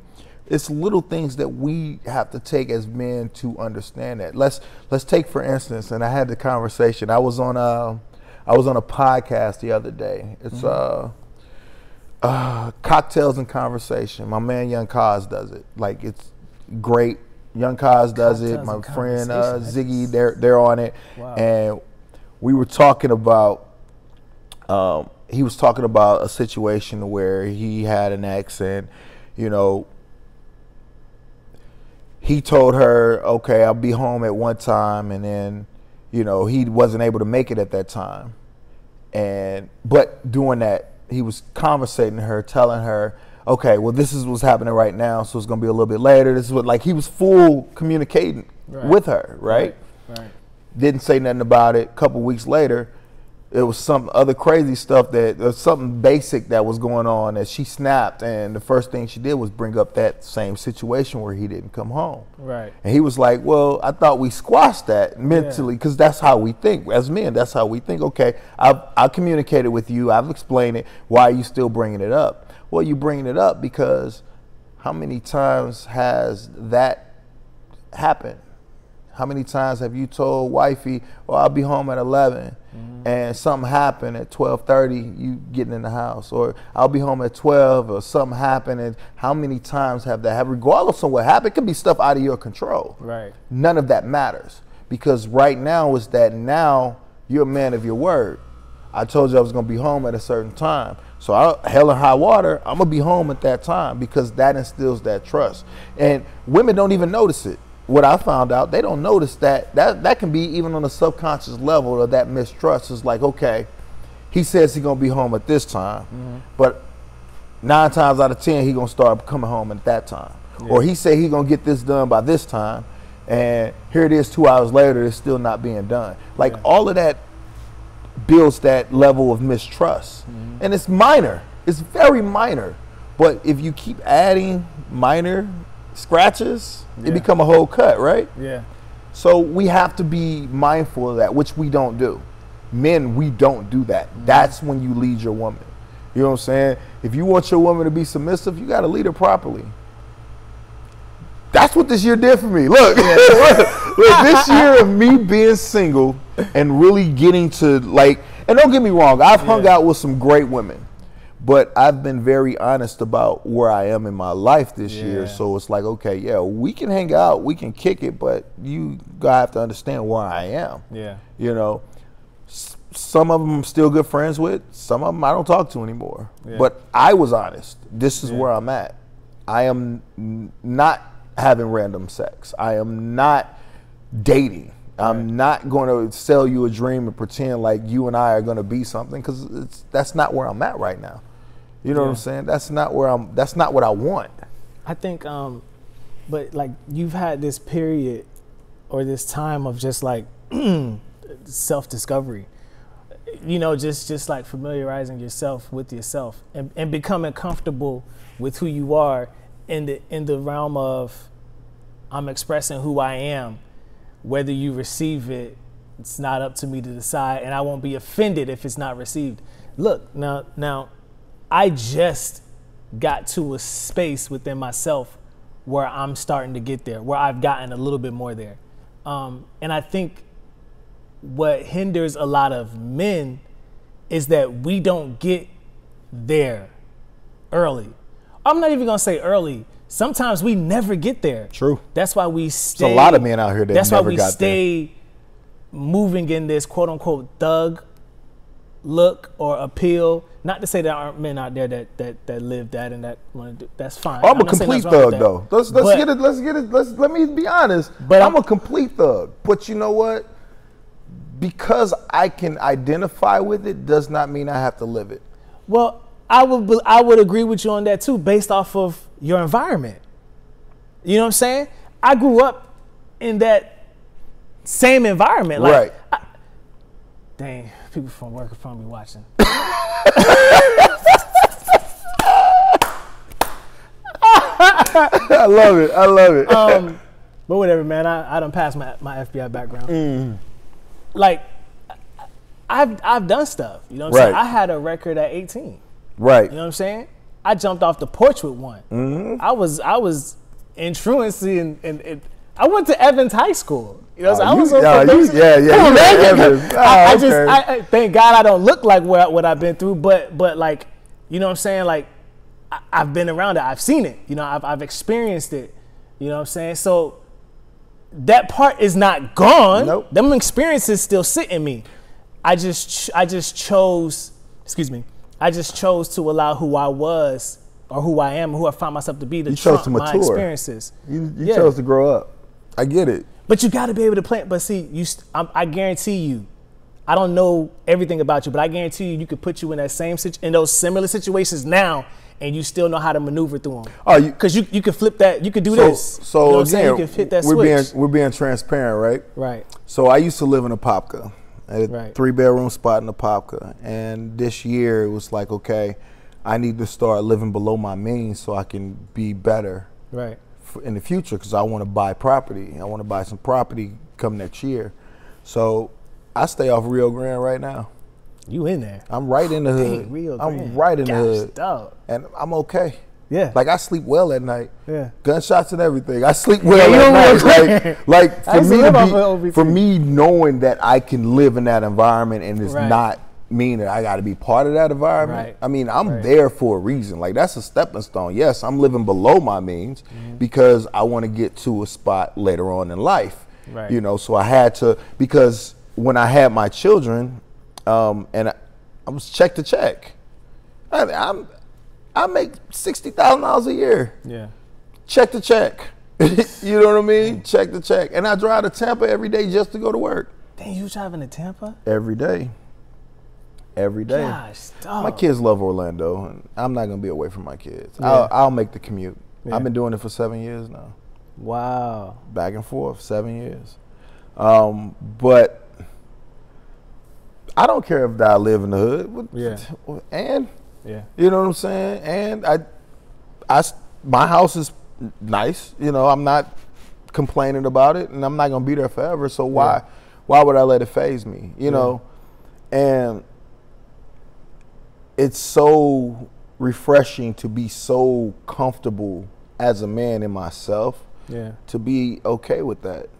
It's little things that we have to take as men to understand that. Let's take, for instance, and I had the conversation. I was on a podcast the other day. It's Cocktails and Conversation. My man Young Kaz does it. Like, it's great. Young Kaz does it. My friend Ziggy, they're on it. Wow. And we were talking about. He was talking about a situation where he had an ex, and he told her, okay, I'll be home at one time, and then he wasn't able to make it at that time. But doing that, he was conversating to her, telling her, okay, well, this is what's happening right now, so it's going to be a little bit later. This is what, like, he was full communicating with her, right? Didn't say nothing about it. A couple weeks later, it was some other crazy stuff something basic that was going on that she snapped, and the first thing she did was bring up that same situation where he didn't come home. Right. And he was like, well, I thought we squashed that mentally, because that's how we think. As men, that's how we think. Okay, I communicated with you. I've explained it. Why are you still bringing it up? Well, you're bringing it up because how many times has that happened? How many times have you told wifey, well, I'll be home at 11, and something happened at 12:30, you getting in the house, or I'll be home at 12, or something happened, and how many times have that happened? Regardless of what happened, it could be stuff out of your control. Right. None of that matters, because right now is that now you're a man of your word. I told you I was going to be home at a certain time. So hell or high water, I'm going to be home at that time, because that instills that trust. And women don't even notice it. What I found out, they don't notice that can be even on a subconscious level of that mistrust. Is like, okay, he says he's going to be home at this time, but 9 times out of 10, he's going to start coming home at that time. Yeah. Or he said he's going to get this done by this time, and here it is 2 hours later, it's still not being done. Like, all of that builds that level of mistrust. And it's minor. It's very minor. But if you keep adding minor scratches, it become a whole cut, right? Yeah. So we have to be mindful of that, which we don't do. Men, we don't do that. That's when you lead your woman. You know what I'm saying? If you want your woman to be submissive, you got to lead her properly. That's what this year did for me. Look, look, this year of me being single and really getting to, like, and don't get me wrong, I've hung out with some great women, but I've been very honest about where I am in my life this year. So it's like, okay, yeah, we can hang out, we can kick it, but you gotta have to understand where I am. Yeah. You know, some of them I'm still good friends with, some of them I don't talk to anymore. Yeah. But I was honest. This is where I'm at. I am not having random sex. I am not dating. I'm not going to sell you a dream and pretend like you and I are going to be something, because that's not where I'm at right now. You know what I'm saying? That's not where that's not what I want. I think, but like, you've had this period or this time of just like self-discovery, you know, just like familiarizing yourself with yourself and becoming comfortable with who you are in the realm of, I'm expressing who I am. Whether you receive it, it's not up to me to decide, and I won't be offended if it's not received. Look, now, I just got to a space within myself where I'm starting to get there, where I've gotten a little bit more there. And I think what hinders a lot of men is that we don't get there early. I'm not even gonna say early. Sometimes we never get there. True. That's why we stay. There's a lot of men out here that never got there. That's why we stay moving in this quote unquote thug look or appeal. Not to say there aren't men out there that live that and that want to do. That's fine. I'm a complete thug though. Let's get it. Let me be honest. But I'm a complete thug. But you know what? Because I can identify with it does not mean I have to live it. Well, I would agree with you on that too, based off of your environment. You know what I'm saying? I grew up in that same environment. Like, right. Dang, people from work are probably watching. I love it. I love it. But whatever, man. I done passed my FBI background. Like, I've done stuff. You know what I'm saying? I had a record at 18. Right. You know what I'm saying? I jumped off the porch with one. I was in truancy and I went to Evans High School. You know, I thank God I don't look like what I've been through, but like, you know what I'm saying? Like, I've been around it. I've seen it. You know, I've experienced it. You know what I'm saying? So that part is not gone. Nope. Them experiences still sit in me. I just chose to allow who I was or who I am, who I found myself to be, to trump my experiences. You chose to grow up. I get it. But you got to be able to plan. But see, I guarantee you, I don't know everything about you, but I guarantee you could put you in that in those similar situations now, and you still know how to maneuver through them. Oh, because you could flip that. You could do this. So you know again, you can hit that switch. We're being transparent, right? Right. So I used to live in a Popka, a 3-bedroom spot in a Popka, and this year it was like, okay, I need to start living below my means so I can be better. Right. In the future, because I want to buy property. I want to buy some property come next year. So I stay off Rio Grande right now. You in there? I'm right in the hood. Dang, Rio Grande. I'm right in the hood. Dog. And I'm okay. Yeah. Like I sleep well at night. Yeah. Gunshots and everything. I sleep well at night. Like for me knowing that I can live in that environment and it's not mean that I got to be part of that environment. Right. I mean, I'm there for a reason. Like that's a stepping stone. Yes, I'm living below my means because I want to get to a spot later on in life. Right. You know, so I had to, because when I had my children, and I was check to check. I make $60,000 a year. Yeah. Check to check. You know what I mean? Check to check. And I drive to Tampa every day just to go to work. Dang, you driving to Tampa? Every day. Every day. Gosh, dog. My kids love Orlando, and I'm not gonna be away from my kids. Yeah. I'll make the commute. Yeah. I've been doing it for 7 years now. Wow. Back and forth, 7 years. But I don't care if I live in the hood. Yeah. And you know what I'm saying? And my house is nice. You know, I'm not complaining about it, and I'm not gonna be there forever. So why would I let it faze me? You know, and it's so refreshing to be so comfortable as a man in myself. Yeah. To be okay with that.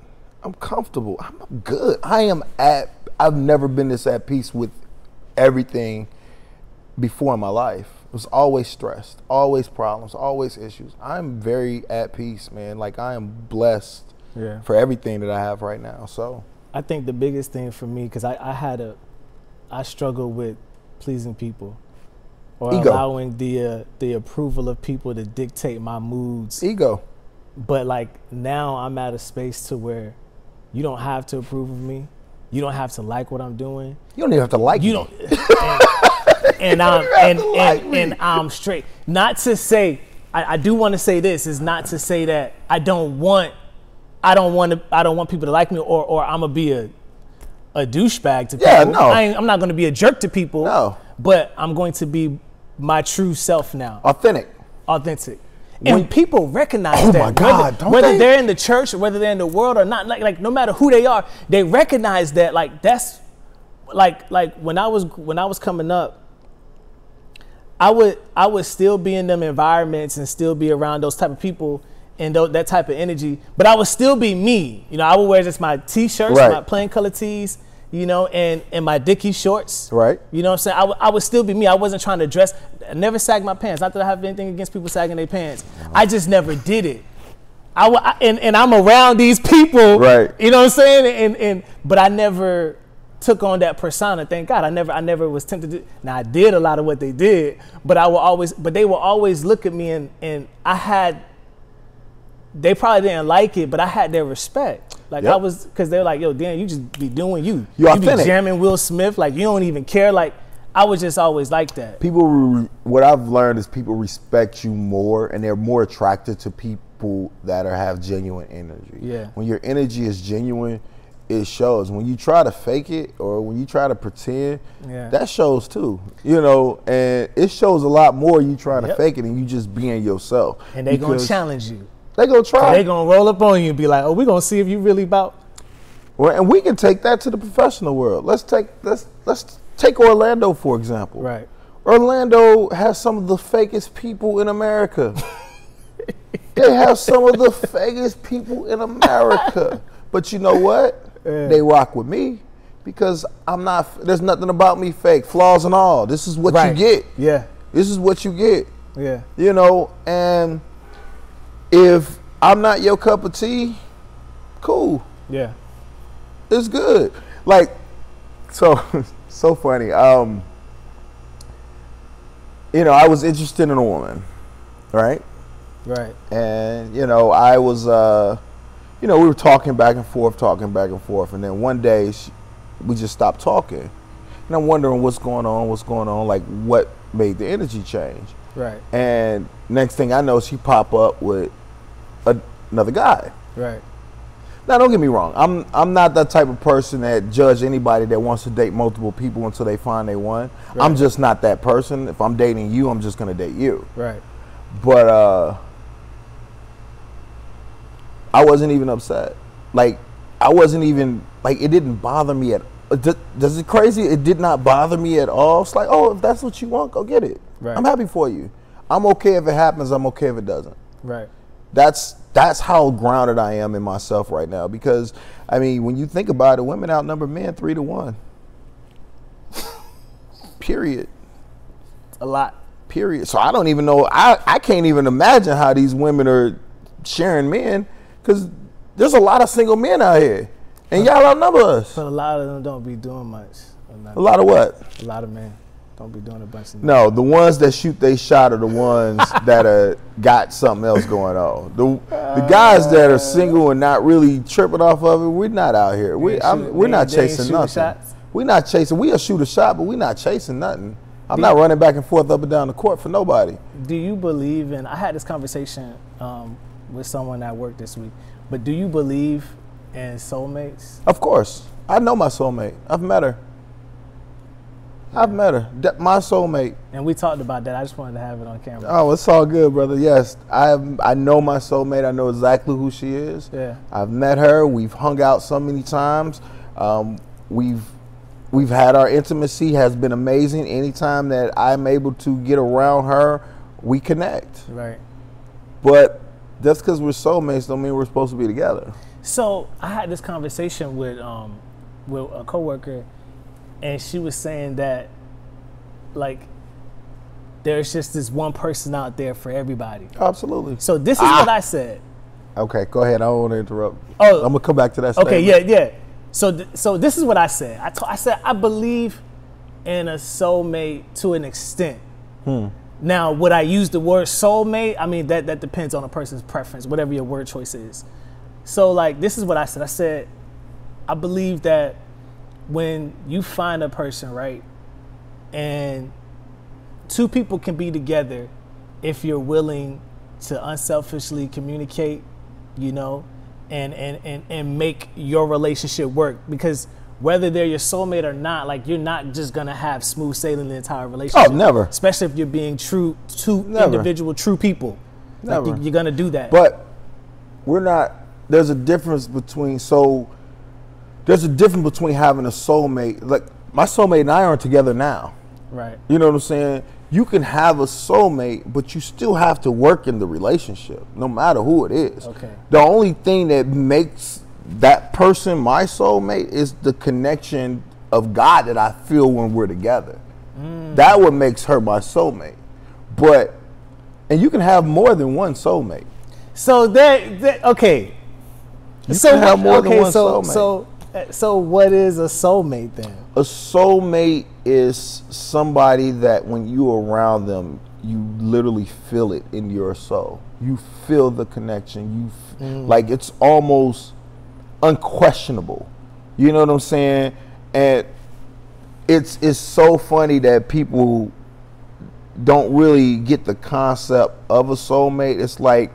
I'm comfortable. I'm good. I've never been this at peace with everything before in my life. It was always stressed, always problems, always issues. I'm very at peace, man. Like I am blessed for everything that I have right now. So I think the biggest thing for me, because I struggle with pleasing people or allowing the approval of people to dictate my moods. Ego. But like now I'm at a space to where you don't have to approve of me. You don't have to like what I'm doing. You don't even have to like me. And I'm straight. Not to say, I do want to say this, is not to say that I don't want people to like me or I'm gonna be a douchebag to people. Yeah, no. I'm not gonna be a jerk to people. No. But I'm going to be my true self now. Authentic. And people recognize that. Oh my God, whether they're in the church or whether they're in the world or not, like no matter who they are, they recognize that. Like that's like when I was coming up, I would still be in them environments and still be around those type of people and that type of energy, but I would still be me. You know, I would wear just my t-shirts, my plain color tees, you know, and my Dickies shorts. Right. You know what I'm saying? I would still be me. I wasn't trying to dress. I never sagged my pants. Not that I have anything against people sagging their pants. I just never did it. and I'm around these people, right? You know what I'm saying? But I never took on that persona. Thank God, I never was tempted to. Now I did a lot of what they did, but they will always look at me and they probably didn't like it, but I had their respect. Like I was, because they're like, yo, Dan, you just be doing you. You be jamming Will Smith, like you don't even care. Like I was just always like that. People, what I've learned is people respect you more, and they're more attracted to people that have genuine energy. Yeah. When your energy is genuine, it shows. When you try to fake it or when you try to pretend, that shows too. You know, and it shows a lot more you trying to fake it and you just being yourself. And they gonna challenge you. They gonna try. So they gonna roll up on you and be like, "Oh, we gonna see if you really about." Well, and we can take that to the professional world. Let's take Orlando for example. Right. Orlando has some of the fakest people in America. They have some of the fakest people in America. But you know what? They rock with me because I'm not. There's nothing about me fake, flaws and all. This is what you get. Yeah. This is what you get. Yeah. You know, and if I'm not your cup of tea, cool. Yeah. It's good. Like, so funny. You know, I was interested in a woman, right? Right. And, you know, I was, you know, we were talking back and forth. And then one day we just stopped talking. And I'm wondering what's going on, like what made the energy change. Right. And next thing I know, she pop up with another guy. Right. Now, don't get me wrong. I'm not that type of person that judge anybody that wants to date multiple people until they find they one. Right. I'm just not that person. If I'm dating you, I'm just gonna date you. Right. But I wasn't even upset. Like I wasn't even like it didn't bother me at. Does it crazy? It did not bother me at all. It's like, oh, if that's what you want, go get it. Right. I'm happy for you. I'm okay if it happens. I'm okay if it doesn't. Right. That's how grounded I am in myself right now. Because I mean, when you think about it, women outnumber men 3-1. Period. A lot. Period. So I don't even know. I can't even imagine how these women are sharing men, because there's a lot of single men out here, and y'all outnumber us. But a lot of them don't be doing much. A lot of what? A lot of men don't be doing a bunch of. No, the ones that shoot they shot are the ones that got something else going on. The guys that are single and not really tripping off of it, we're not out here. We're not chasing nothing. We're not chasing. We'll shoot a shot, but we're not chasing nothing. I'm not running back and forth up and down the court for nobody. Do you believe in? I had this conversation with someone at work this week. But do you believe in soulmates? Of course. I know my soulmate. I've met her. My soulmate. And we talked about that. I just wanted to have it on camera. Oh, it's all good, brother. Yes, I know my soulmate. I know exactly who she is. Yeah. I've met her. We've hung out so many times. We've had our intimacy has been amazing. Anytime that I'm able to get around her, we connect. Right. But just because we're soulmates don't mean we're supposed to be together. So I had this conversation with a coworker, and she was saying that, like, there's just this one person out there for everybody. Absolutely. So this is what I said. Okay, go ahead. I don't want to interrupt. Oh, I'm gonna come back to that. Okay, statement. yeah. So this is what I said. I said I believe in a soulmate to an extent. Now, would I use the word soulmate? I mean, that depends on a person's preference, whatever your word choice is. So, like, this is what I said. I said, I believe that when you find a person, right, and two people can be together if you're willing to unselfishly communicate, you know, and make your relationship work. Because whether they're your soulmate or not, like, you're not just gonna have smooth sailing the entire relationship. Oh, never. Especially if you're being two individual true people. Never. Like, you're gonna do that. But we're not. There's a difference between having a soulmate. Like, my soulmate and I aren't together now. Right. You know what I'm saying? You can have a soulmate, but you still have to work in the relationship, no matter who it is. Okay. The only thing that makes that person my soulmate is the connection of God that I feel when we're together. That what makes her my soulmate. And you can have more than one soulmate. So okay. You can have more than one soulmate. So what is a soulmate then? A soulmate is somebody that when you're around them, you literally feel it in your soul. You feel the connection. Like it's almost unquestionable. You know what I'm saying? And it's so funny that people don't really get the concept of a soulmate. It's like,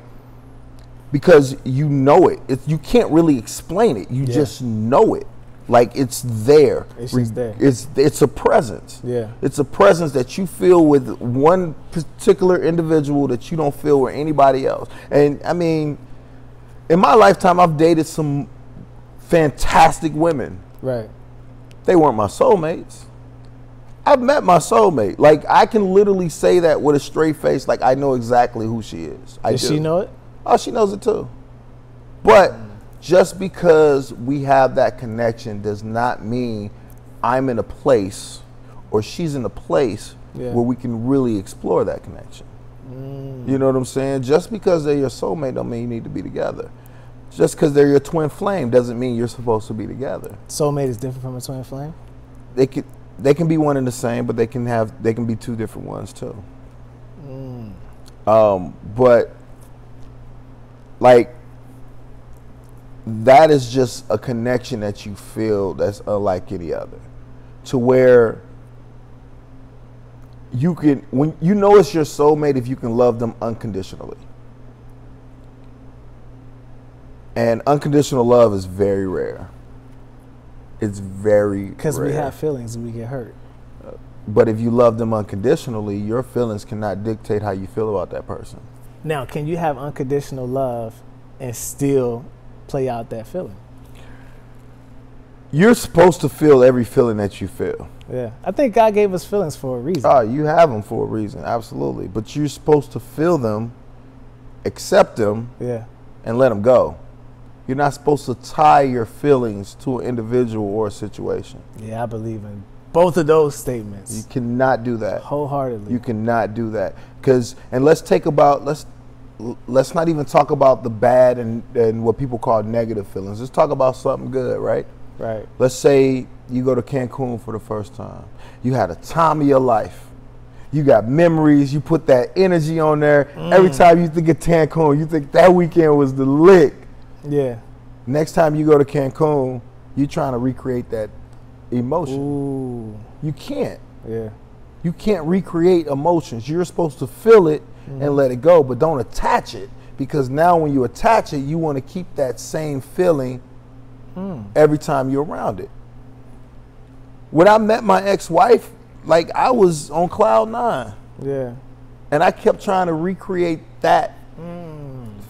because you know it. You can't really explain it. You just know it. Like it's there. It's just there. It's a presence. Yeah. It's a presence that you feel with one particular individual that you don't feel with anybody else. And I mean, in my lifetime, I've dated some fantastic women. Right. They weren't my soulmates. I've met my soulmate. Like I can literally say that with a straight face. Like I know exactly who she is. Does she know it? Oh, she knows it too. But just because we have that connection does not mean I'm in a place or she's in a place where we can really explore that connection. You know what I'm saying? Just because they're your soulmate don't mean you need to be together. Just because they're your twin flame doesn't mean you're supposed to be together. Soulmate is different from a twin flame? They can be one and the same, but they can be two different ones too. But like that is just a connection that you feel that's unlike any other, to where you can, when you know it's your soulmate, if you can love them unconditionally. And unconditional love is very rare. It's very rare. Because we have feelings and we get hurt. But if you love them unconditionally, your feelings cannot dictate how you feel about that person. Now, can you have unconditional love and still play out that feeling? You're supposed to feel every feeling that you feel. Yeah. I think God gave us feelings for a reason. Oh, you have them for a reason, absolutely. But you're supposed to feel them, accept them, and let them go. You're not supposed to tie your feelings to an individual or a situation. Yeah, I believe in both of those statements. You cannot do that. Wholeheartedly. You cannot do that. And let's not even talk about the bad and what people call negative feelings. Let's talk about something good, right? Right. Let's say you go to Cancun for the first time. You had a time of your life. You got memories. You put that energy on there. Every time you think of Cancun, you think that weekend was the lick. Yeah. Next time you go to Cancun, you're trying to recreate that emotion. Ooh. You can't. Yeah. You can't recreate emotions. You're supposed to feel it and let it go, but don't attach it, because now when you attach it, you want to keep that same feeling every time you're around it. When I met my ex-wife, like I was on cloud 9. Yeah. And I kept trying to recreate that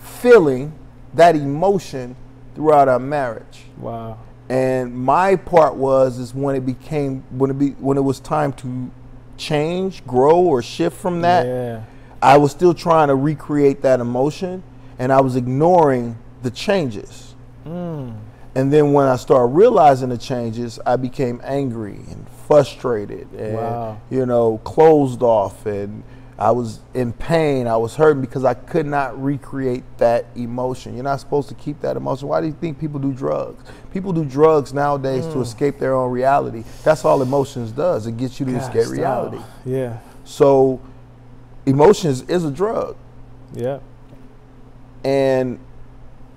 feeling, that emotion throughout our marriage. Wow. And my part is when it was time to change, grow, or shift from that, I was still trying to recreate that emotion, and I was ignoring the changes. And then when I started realizing the changes, I became angry and frustrated and closed off, and I was in pain. I was hurting because I could not recreate that emotion. You're not supposed to keep that emotion. Why do you think people do drugs? People do drugs nowadays to escape their own reality. That's all emotions does. It gets you to escape reality. Yeah. So emotions is a drug. Yeah. And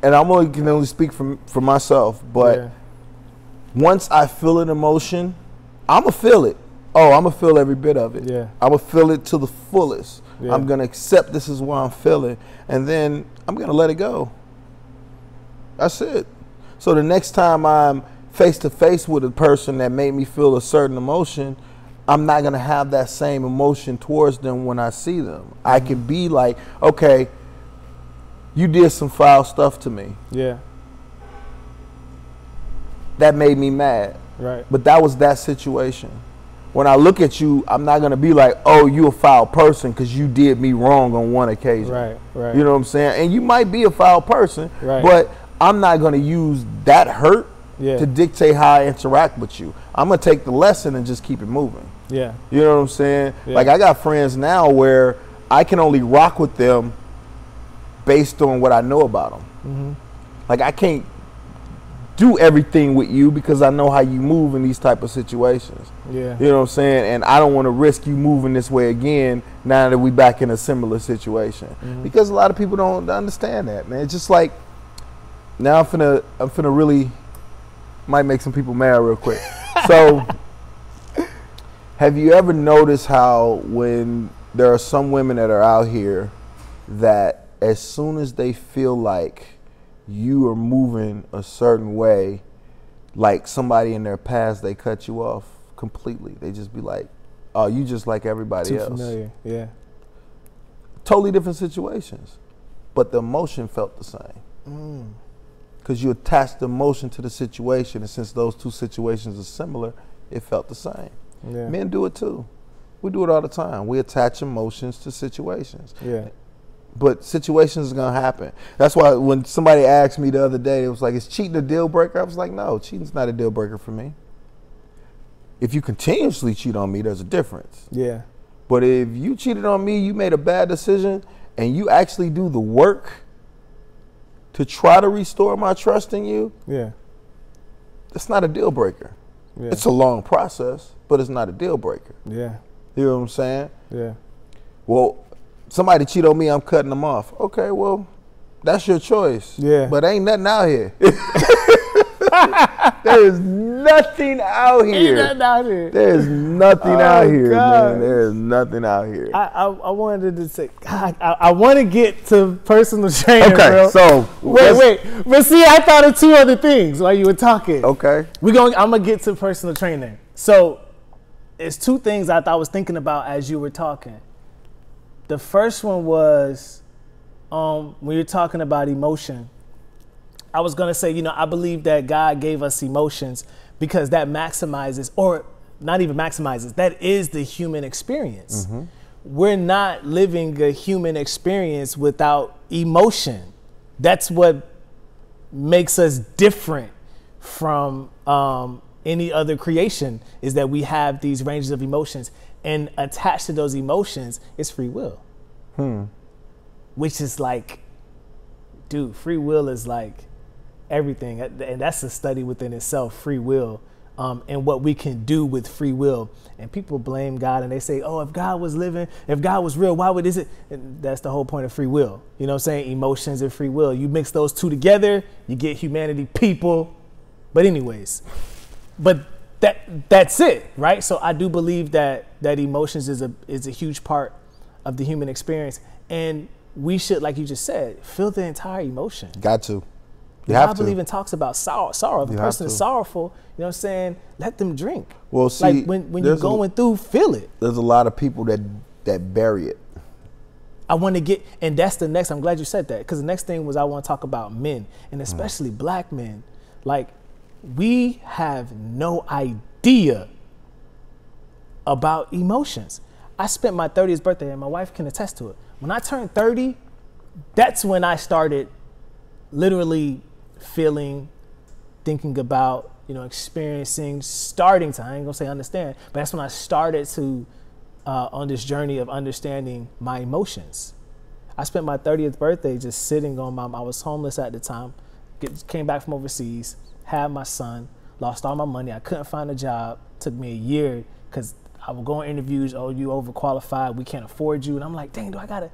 I can only speak for myself, but once I feel an emotion, I'm going to feel it. Oh, I'm going to feel every bit of it. Yeah. I'm going to feel it to the fullest. Yeah. I'm going to accept this is what I'm feeling, and then I'm going to let it go. That's it. So the next time I'm face to face with a person that made me feel a certain emotion, I'm not going to have that same emotion towards them when I see them. I can be like, okay, you did some foul stuff to me. Yeah. That made me mad. Right. But that was that situation. When I look at you, I'm not going to be like, oh, you a foul person because you did me wrong on one occasion. Right, right. You know what I'm saying? And you might be a foul person, right, but I'm not going to use that hurt to dictate how I interact with you. I'm going to take the lesson and just keep it moving. Yeah. You know what I'm saying? Yeah. Like I got friends now where I can only rock with them based on what I know about them. Like I can't do everything with you because I know how you move in these type of situations. Yeah. You know what I'm saying? And I don't want to risk you moving this way again now that we back in a similar situation. Because a lot of people don't understand that, man. It's just like, now I'm finna really, might make some people mad real quick. So, have you ever noticed how when there are some women that are out here that as soon as they feel like you are moving a certain way, like somebody in their past, they cut you off completely. They just be like, oh, you just like everybody else. Too familiar, yeah. Totally different situations, but the emotion felt the same. Because you attached the emotion to the situation, and since those two situations are similar, it felt the same. Yeah. Men do it too. We do it all the time. We attach emotions to situations. Yeah. But situations are going to happen. That's why when somebody asked me the other day, it was like, is cheating a deal breaker? I was like, no, cheating's not a deal breaker for me. If you continuously cheat on me, there's a difference. Yeah. But if you cheated on me, you made a bad decision, and you actually do the work to try to restore my trust in you, yeah, it's not a deal breaker. Yeah. It's a long process, but it's not a deal breaker. Yeah. You know what I'm saying? Yeah. Well, somebody cheat on me, I'm cutting them off. Okay, well, that's your choice. Yeah. But ain't nothing out here. There is nothing out here. Ain't nothing out here. There is nothing out here, God. man. There is nothing out here. I wanted to say, God, I want to get to personal training, okay, bro. so wait. But see, I thought of two other things while you were talking. Okay. I'm gonna get to personal training. So, it's two things I was thinking about as you were talking. The first one was when you're talking about emotion. I was going to say, I believe that God gave us emotions because that maximizes, or not even maximizes, that is the human experience. We're not living a human experience without emotion. That's what makes us different from any other creation, is that we have these ranges of emotions, and attached to those emotions is free will. Which is like, dude, free will is like everything, and that's a study within itself, free will, and what we can do with free will. And people blame God and they say, oh, if God was living, if God was real, why would is it? And that's the whole point of free will. You know what I'm saying? Emotions and free will. You mix those two together, you get humanity, people. But anyways, but that's it, right? So I do believe that emotions is a huge part of the human experience, and we should, like you just said, feel the entire emotion. Got to. The Bible even talks about sorrow. If a person is sorrowful, you know what I'm saying, let them drink. Well, see, like when you're going through, feel it. There's a lot of people that bury it. I want to get, and that's the next, I'm glad you said that, because the next thing was I want to talk about men, and especially black men. Like, we have no idea about emotions. I spent my 30th birthday, and my wife can attest to it. When I turned 30, that's when I started literally feeling, thinking about, experiencing, starting to, I ain't gonna say understand, but that's when I started to, on this journey of understanding my emotions. I spent my 30th birthday just sitting on I was homeless at the time, came back from overseas, had my son, lost all my money. I couldn't find a job. Took me a year because I would go on interviews. Oh, you overqualified. We can't afford you. And I'm like, dang, do I got to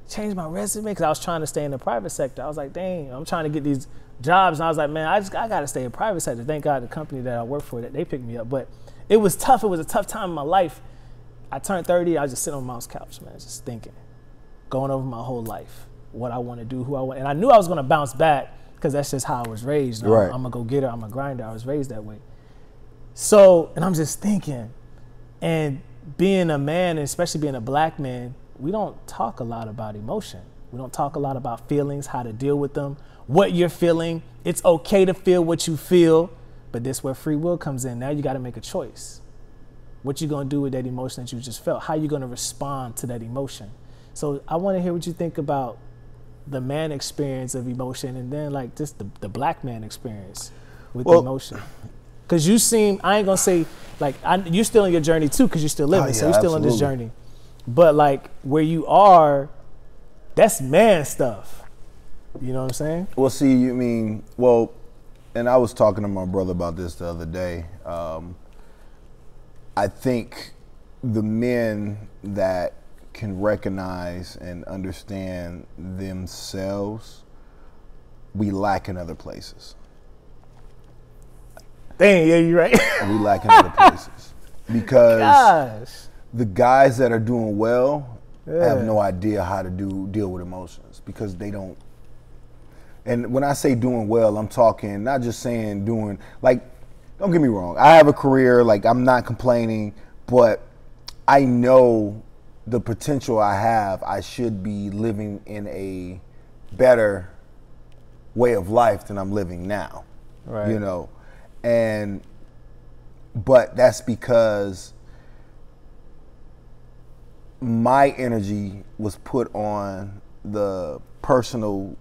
change my resume? Because I was trying to stay in the private sector. I was like, dang, I'm trying to get these jobs. And I was like, man, I got to stay in private sector. Thank God the company that I work for, that they picked me up. But it was tough. It was a tough time in my life. I turned 30. I was just sitting on mom's couch, man, just thinking, going over my whole life, what I want to do, who I want. And I knew I was going to bounce back because that's just how I was raised. Right. I'm a go-getter. I'm a grinder. I was raised that way. So, and I'm just thinking, and being a man, and especially being a black man, we don't talk a lot about emotion. We don't talk a lot about feelings, how to deal with them, what you're feeling. It's okay to feel what you feel, but this is where free will comes in. Now you got to make a choice. What you going to do with that emotion that you just felt? How you going to respond to that emotion? So I want to hear what you think about the man experience of emotion, and then like just the black man experience with emotion. Because you seem, I ain't going to say, like, you're still in your journey too, because you're still living, so you're still on this journey. But like where you are, that's man stuff. You know what I'm saying? Well, see, you mean, well, and I was talking to my brother about this the other day. I think the men that can recognize and understand themselves, we lack in other places. Dang, yeah, you're right. We lack in other places. Because the guys that are doing well have no idea how to deal with emotions because they don't. And when I say doing well, I'm talking not just saying doing, like, don't get me wrong. I have a career, like, I'm not complaining, but I know the potential I have. I should be living in a better way of life than I'm living now. Right. You know, but that's because my energy was put on the personal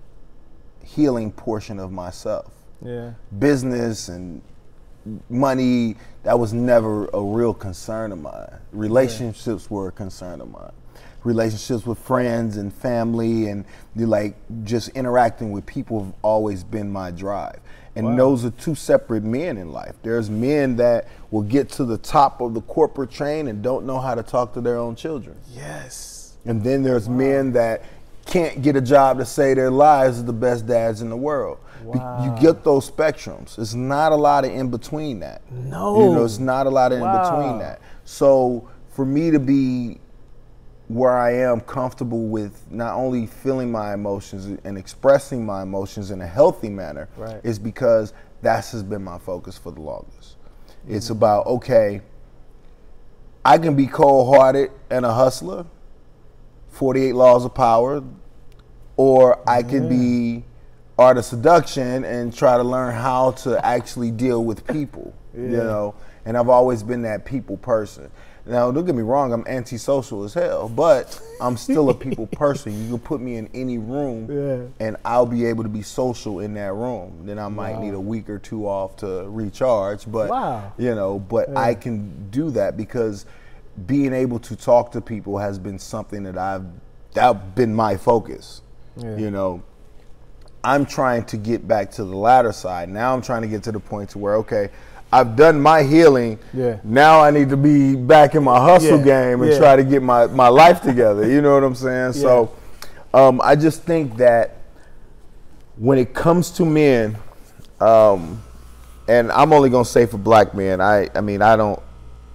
healing portion of myself. Yeah. Business and money, that was never a real concern of mine. Relationships were a concern of mine. Relationships with friends and family and like just interacting with people have always been my drive. And those are two separate men in life. There's men that will get to the top of the corporate train and don't know how to talk to their own children. Yes. And then there's men that can't get a job to say their lives are the best dads in the world. Wow. You get those spectrums. It's not a lot of in between that. No. You know, it's not a lot of in between that. So for me to be where I am comfortable with not only feeling my emotions and expressing my emotions in a healthy manner is because that's has been my focus for the longest. It's about, okay, I can be cold-hearted and a hustler, 48 laws of power, or I can be art of seduction and try to learn how to actually deal with people, you know? And I've always been that people person. Now, don't get me wrong, I'm antisocial as hell, but I'm still a people person. You can put me in any room and I'll be able to be social in that room. Then I might need a week or two off to recharge, but you know, but I can do that because being able to talk to people has been something that that's been my focus. You know, I'm trying to get back to the latter side. Now I'm trying to get to the point to where, okay, I've done my healing. Now I need to be back in my hustle game and try to get my life together. You know what I'm saying? So I just think that when it comes to men, and I'm only going to say for black men,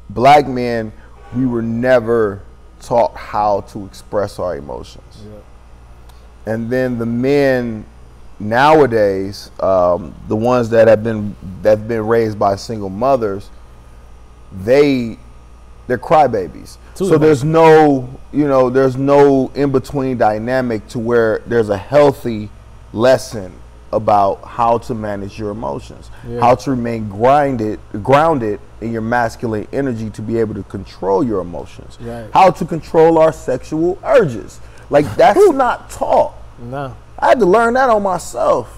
black men, we were never taught how to express our emotions. And then the men nowadays, the ones that have been raised by single mothers, they're crybabies. So there's no, there's no in-between dynamic to where there's a healthy lesson about how to manage your emotions, how to remain grounded in your masculine energy to be able to control your emotions, how to control our sexual urges. Like, that's not taught. No. I had to learn that on myself.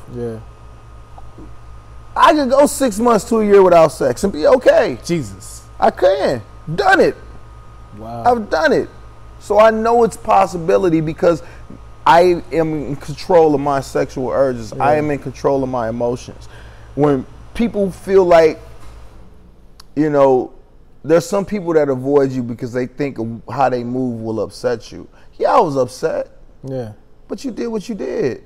I could go 6 months to a year without sex and be okay. Jesus. I can. Done it. Wow. I've done it. So I know it's possibility because I am in control of my sexual urges. I am in control of my emotions. When people feel like, there's some people that avoid you because they think how they move will upset you. Yeah, I was upset. But you did what you did.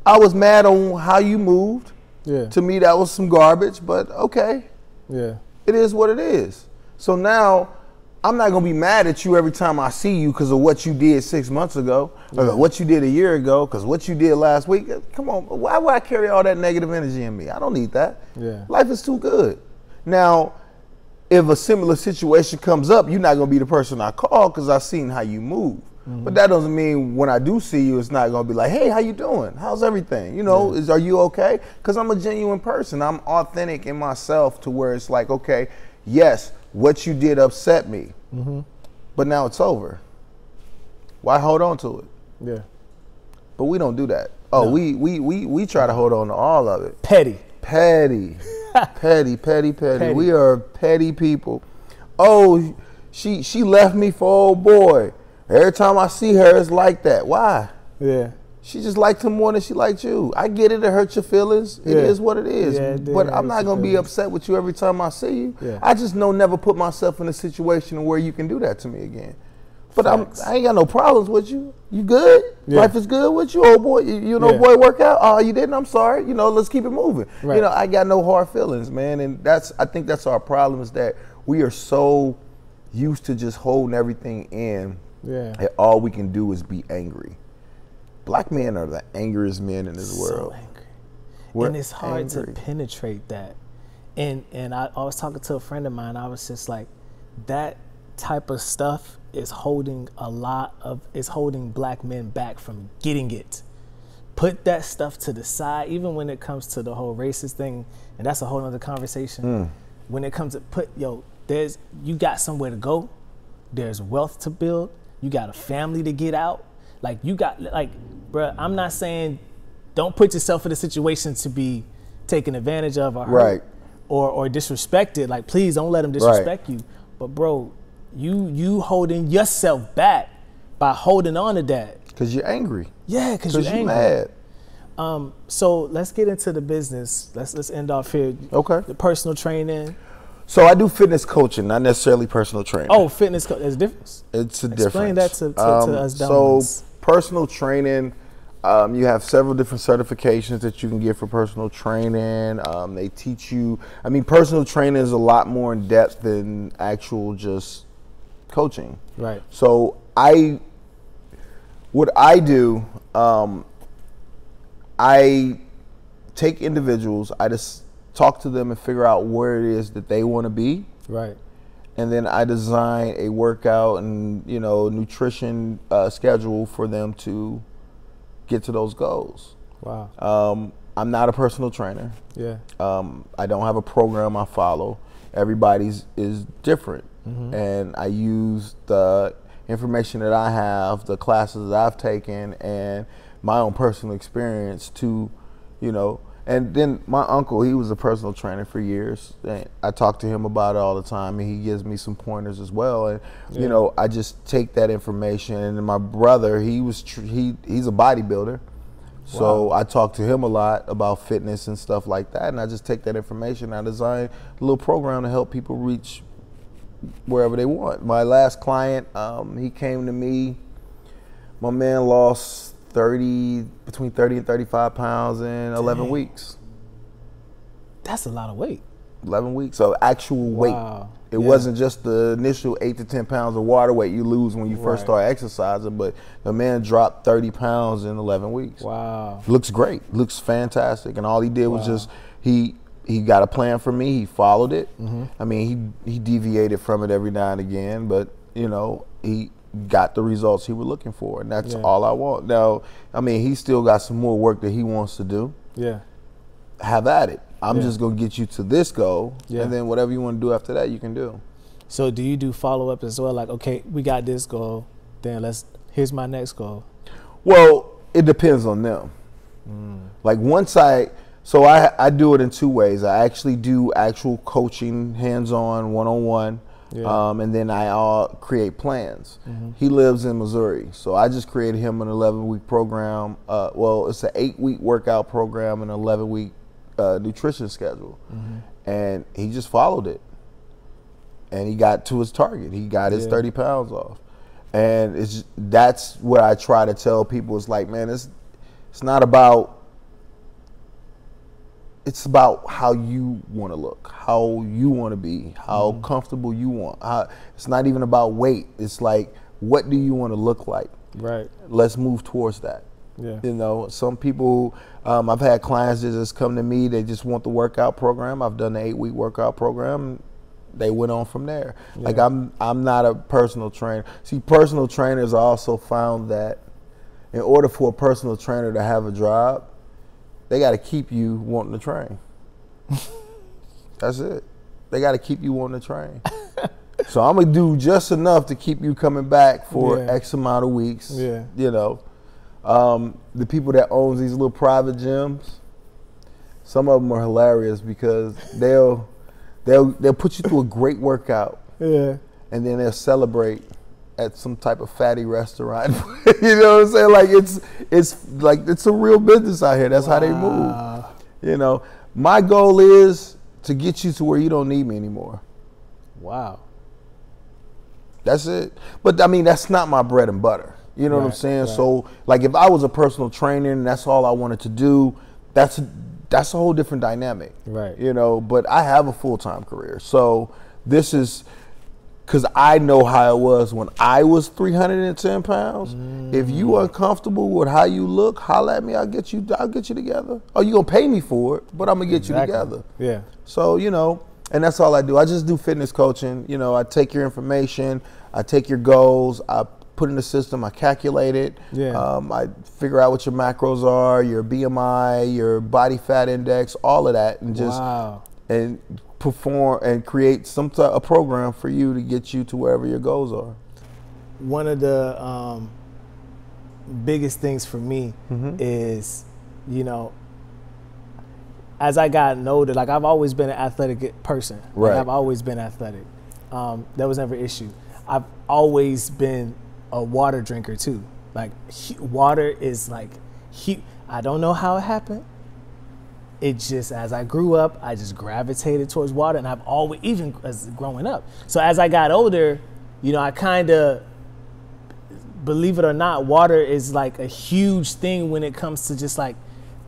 I was mad on how you moved. To me, that was some garbage, but okay. It is what it is. So now, I'm not going to be mad at you every time I see you because of what you did 6 months ago, or what you did a year ago, because what you did last week. Come on, why would I carry all that negative energy in me? I don't need that. Life is too good. Now, if a similar situation comes up, you're not going to be the person I call because I've seen how you move. But that doesn't mean when I do see you, it's not going to be like, hey, how you doing? How's everything? Are you okay? Because I'm a genuine person. I'm authentic in myself to where it's like, okay, yes, what you did upset me, but now it's over. Why hold on to it? But we don't do that. Oh, no. we try to hold on to all of it. Petty. petty. We are petty people. Oh, she left me for old boy. Every time I see her, it's like that. Why? Yeah. She just liked him more than she liked you. I get it. It hurts your feelings. It is what it is. Yeah, but I'm not going to be upset with you every time I see you. Yeah. I just know never put myself in a situation where you can do that to me again. But I ain't got no problems with you. You good? Yeah. Life is good with you, old boy. You and old boy work out? Oh, you didn't? I'm sorry. You know, let's keep it moving. Right. You know, I got no hard feelings, man. And I think that's our problem, is that we are so used to just holding everything in. Yeah. And all we can do is be angry. Black men are the angriest men in this world. So angry. And it's hard to penetrate that. And I was talking to a friend of mine. I was just like, that type of stuff is holding black men back from getting it. Put that stuff to the side, even when it comes to the whole racist thing, and that's a whole other conversation. When it comes to you got somewhere to go, there's wealth to build, you got a family to get out. Like, you got, like, bruh, I'm not saying don't put yourself in a situation to be taken advantage of or hurt or disrespected. Like, please don't let them disrespect you. But, bro, you holding yourself back by holding on to that. Because you're angry. Yeah, because you're angry. Mad. So let's get into the business. Let's end off here. Okay. The personal training. So I do fitness coaching, not necessarily personal training. Oh, fitness coaching. There's a difference. It's a difference. Explain that to us dumb ones. So personal training, you have several different certifications that you can get for personal training. They teach you, personal training is a lot more in depth than actual just coaching. Right. So what I do, I take individuals, I just talk to them and figure out where it is that they want to be. Right. And then I design a workout and, nutrition schedule for them to get to those goals. Wow. I'm not a personal trainer. Yeah. I don't have a program I follow. Everybody's is different. Mm-hmm. And I use the information that I have, the classes that I've taken, and my own personal experience to, and then my uncle, he was a personal trainer for years. And I talk to him about it all the time, and he gives me some pointers as well. And I just take that information. And then my brother, he's a bodybuilder, so I talk to him a lot about fitness and stuff like that. And I just take that information. I design a little program to help people reach wherever they want. My last client, he came to me. My man lost between 30 and 35 pounds in 11 weeks. That's a lot of weight. 11 weeks of actual weight. It wasn't just the initial 8 to 10 pounds of water weight you lose when you first start exercising, but the man dropped 30 pounds in 11 weeks. Wow. Looks great. Looks fantastic. And all he did was just, he got a plan for me. He followed it. Mm-hmm. He deviated from it every now and again, but, he got the results he was looking for, and that's all I want. Now, he still got some more work that he wants to do. Yeah. Have at it. I'm just going to get you to this goal, and then whatever you want to do after that, you can do. So do you do follow-up as well? Like, okay, we got this goal, then here's my next goal. Well, it depends on them. Like so I do it in two ways. I actually do actual coaching, hands-on, one-on-one. Yeah. And then I create plans. Mm-hmm. He lives in Missouri, so I just created him an 11-week program. It's an 8-week workout program and an 11-week nutrition schedule. Mm-hmm. And he just followed it. And he got to his target. He got his 30 pounds off. And that's what I try to tell people. It's like, man, it's not about, it's about how you want to look, how you want to be, how comfortable you want. It's not even about weight. It's like, what do you want to look like? Right. Let's move towards that. Yeah. Some people, I've had clients that just come to me, they just want the workout program. I've done the 8-week workout program. They went on from there. Yeah. Like, I'm not a personal trainer. See, personal trainers also found that in order for a personal trainer to have a job, they got to keep you wanting to train. That's it. They got to keep you wanting to train. So I'm going to do just enough to keep you coming back for X amount of weeks. Yeah. The people that owns these little private gyms, some of them are hilarious because they'll put you through a great workout. Yeah. And then they'll celebrate at some type of fatty restaurant. You know what I'm saying? Like it's a real business out here. That's how they move. You know, my goal is to get you to where you don't need me anymore. Wow. That's it. But I mean, that's not my bread and butter. You know what I'm saying? Right. So like if I was a personal trainer and that's all I wanted to do, that's a whole different dynamic. Right. You know, but I have a full-time career. So this is because I know how it was when I was 310 pounds. If you uncomfortable with how you look, holla at me. I'll get you together. Oh, you gonna pay me for it, but I'm gonna get you together. Yeah. So, you know, and that's all I do. I just do fitness coaching. You know, I take your information, I take your goals, I put in the system, I calculate it. Yeah. I figure out what your macros are, your BMI, your body fat index, all of that, and just and perform and create a program for you to get you to wherever your goals are. One of the biggest things for me is, you know, as I got older, like I've always been an athletic person. Right. Like I've always been athletic. That was never an issue. I've always been a water drinker too. Like water is like, I don't know how it happened. It just, as I grew up, I just gravitated towards water, and I've always, even as growing up. So as I got older, you know, I kind of, believe it or not, water is like a huge thing when it comes to just like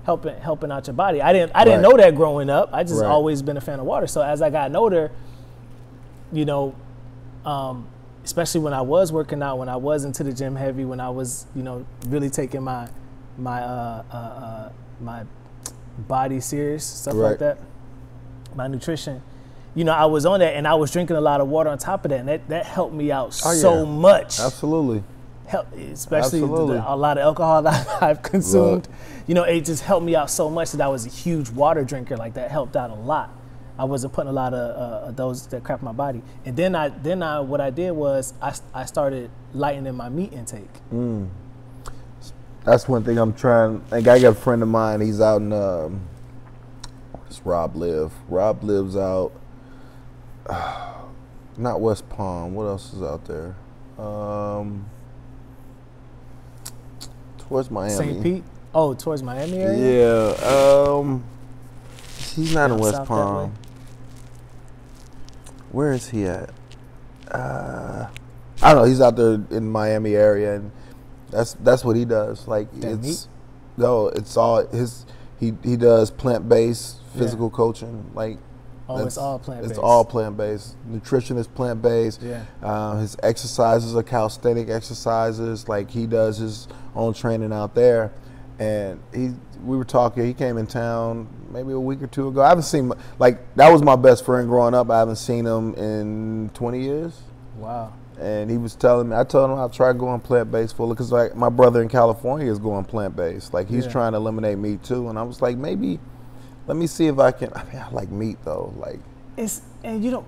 helping out your body. I didn't know that growing up. I just always been a fan of water. So as I got older, you know, especially when I was working out, when I was into the gym heavy, when I was, you know, really taking my body serious, stuff like that, my nutrition, you know, I was on that, and I was drinking a lot of water on top of that, and that helped me out so much. Absolutely. Especially a lot of alcohol that I've consumed. You know, it just helped me out so much that I was a huge water drinker. Like that helped out a lot. I wasn't putting a lot of those that crap in my body. And then what I did was I started lightening my meat intake. That's one thing I'm trying. Like I got a friend of mine. He's out in where's Rob live? Rob lives out not West Palm. What else is out there? Towards Miami. St. Pete? Oh, towards Miami area? Yeah. He's not in West Palm. Where is he at? I don't know. He's out there in Miami area, and that's what he does. Like it's all his. He does plant-based physical coaching. Like it's all plant-based. It's all plant-based. Nutrition is plant-based. Yeah. His exercises are calisthenic exercises. Like he does his own training out there, and we were talking. He came in town maybe a week or two ago. I haven't seen that was my best friend growing up. I haven't seen him in 20 years. Wow. And he was telling me, I told him I'll try going plant-based fully because like my brother in California is going plant-based. Like he's trying to eliminate meat too. And I was like, maybe let me see if I can. I mean, I like meat though. Like and you don't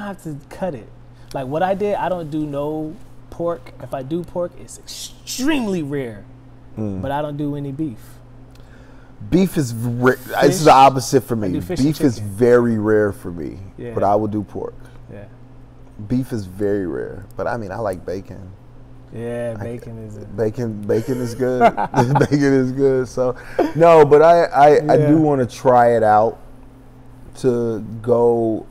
have to cut it. Like what I did, I don't do no pork. If I do pork, it's extremely rare. But I don't do any beef. Beef is it's the opposite for me. Beef is very rare for me, but I will do pork. Yeah. Beef is very rare, but I mean I like bacon. Yeah, bacon is good. Bacon is good. So no, but I do want to try it out to go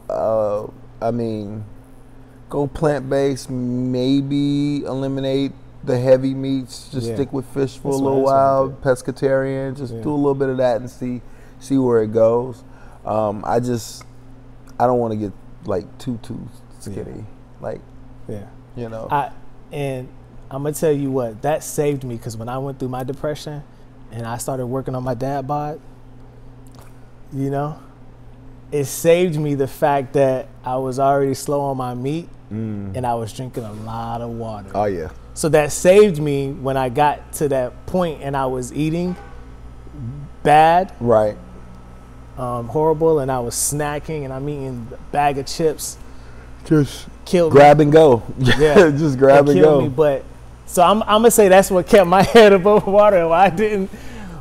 go plant-based, maybe eliminate the heavy meats, just stick with fish for a little while, pescatarian, just do a little bit of that and see where it goes. I don't want to get like too skinny. You know. And I'm gonna tell you what, that saved me, because when I went through my depression and I started working on my dad bod, you know, it saved me the fact that I was already slow on my meat and I was drinking a lot of water. Oh yeah. So that saved me when I got to that point and I was eating bad. Right. Horrible, and I was snacking and I'm eating a bag of chips. Just killed grab me. And go. Yeah. Just grab and go. Me, but so I'm gonna say that's what kept my head above water. Why I didn't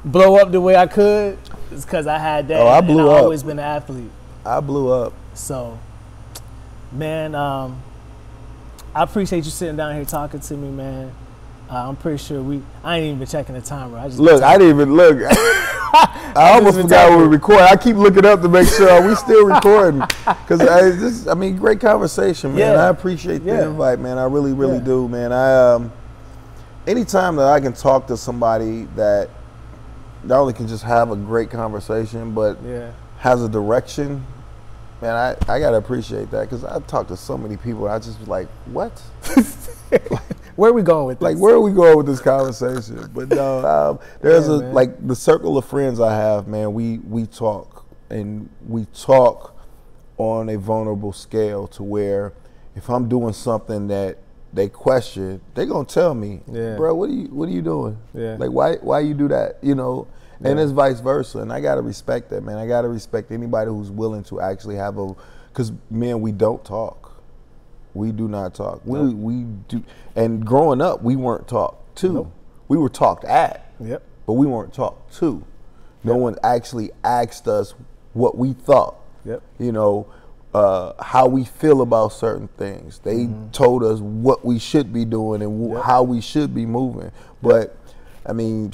blow up the way I could is because I had that. Oh, I blew up. I've always been an athlete. I blew up. So, man, I appreciate you sitting down here talking to me, man. I'm pretty sure I ain't even been checking the timer. I didn't even look. I almost forgot we were recording. I keep looking up to make sure we still recording. Because great conversation, man. I appreciate the invite, man. I really, really do, man. Anytime that I can talk to somebody that not only can just have a great conversation, but has a direction, man, I gotta appreciate that. Because I talk to so many people, I just was like, what? Where are we going with this? Like, where are we going with this conversation? But no, there's like the circle of friends I have, man. We talk, and we talk on a vulnerable scale to where if I'm doing something that they question, they gonna tell me, bro, what are you doing? Like, why you do that? You know, and it's vice versa. And I gotta respect that, man. I gotta respect anybody who's willing to actually have because man, we don't talk. We do not talk. Nope. We do, and growing up, we weren't talked to. Nope. We were talked at, but we weren't talked to. No one actually asked us what we thought. You know, how we feel about certain things. They told us what we should be doing and how we should be moving. But I mean,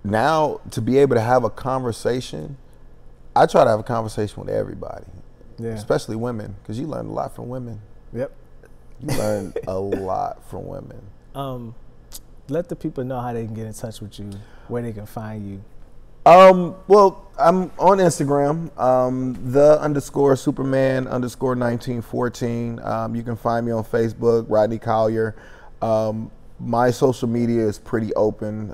now to be able to have a conversation, I try to have a conversation with everybody. Especially women, because you learn a lot from women. You learn a lot from women. Let the people know how they can get in touch with you, where they can find you. Well, I'm on Instagram, _Superman_1914. You can find me on Facebook, Rodney Collier. My social media is pretty open.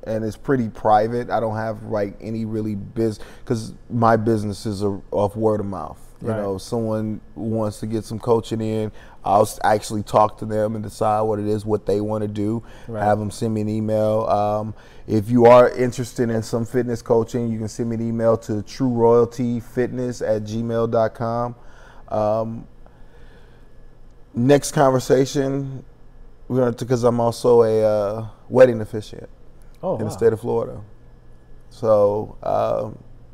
And it's pretty private. I don't have like any really because my businesses are off word of mouth. You know, if someone wants to get some coaching in, I'll actually talk to them and decide what it is, what they want to do. Have them send me an email. If you are interested in some fitness coaching, you can send me an email to trueroyaltyfitness@gmail.com. Next conversation, because I'm also a wedding officiant. In the state of Florida. So,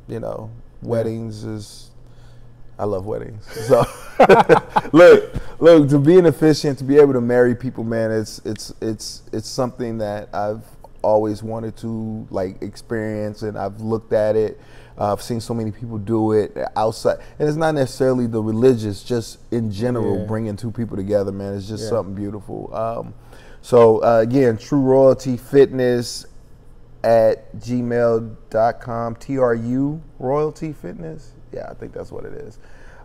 you know, weddings I love weddings. So, look, to be an officiant, to be able to marry people, man, it's something that I've always wanted to like experience, and I've looked at it. I've seen so many people do it outside, and it's not necessarily the religious, just in general, bringing two people together, man. It's just something beautiful. So again, trueroyaltyfitness@gmail.com. TRU Royalty Fitness. Yeah, I think that's what it is.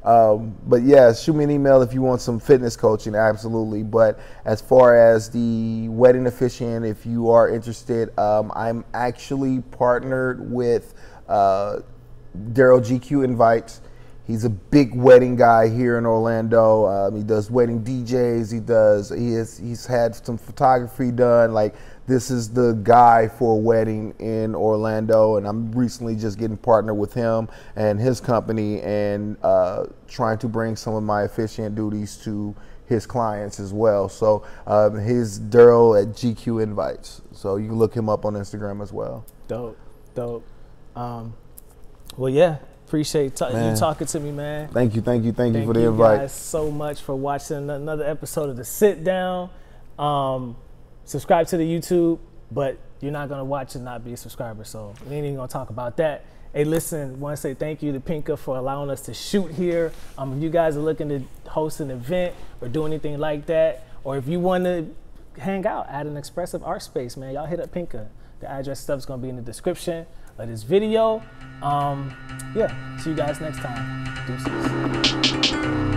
But yeah, shoot me an email if you want some fitness coaching, absolutely. But as far as the wedding officiant, if you are interested, I'm actually partnered with Daryl GQ Invites. He's a big wedding guy here in Orlando. He does wedding DJs. He's had some photography done. Like, this is the guy for a wedding in Orlando, and I'm recently just getting partnered with him and his company, and trying to bring some of my officiant duties to his clients as well. So his Daryl at GQ Invites. So you can look him up on Instagram as well. Dope. Well, yeah. Appreciate you talking to me, man. Thank you for the invite. Thank you guys so much for watching another episode of The Sit Down. Subscribe to the YouTube, but you're not going to watch and not be a subscriber, so we ain't even going to talk about that. Hey, listen, want to say thank you to Pinka for allowing us to shoot here. If you guys are looking to host an event or do anything like that, or if you want to hang out at an expressive art space, man, y'all hit up Pinka. The address stuff is going to be in the description of this video. Yeah, see you guys next time. Deuces.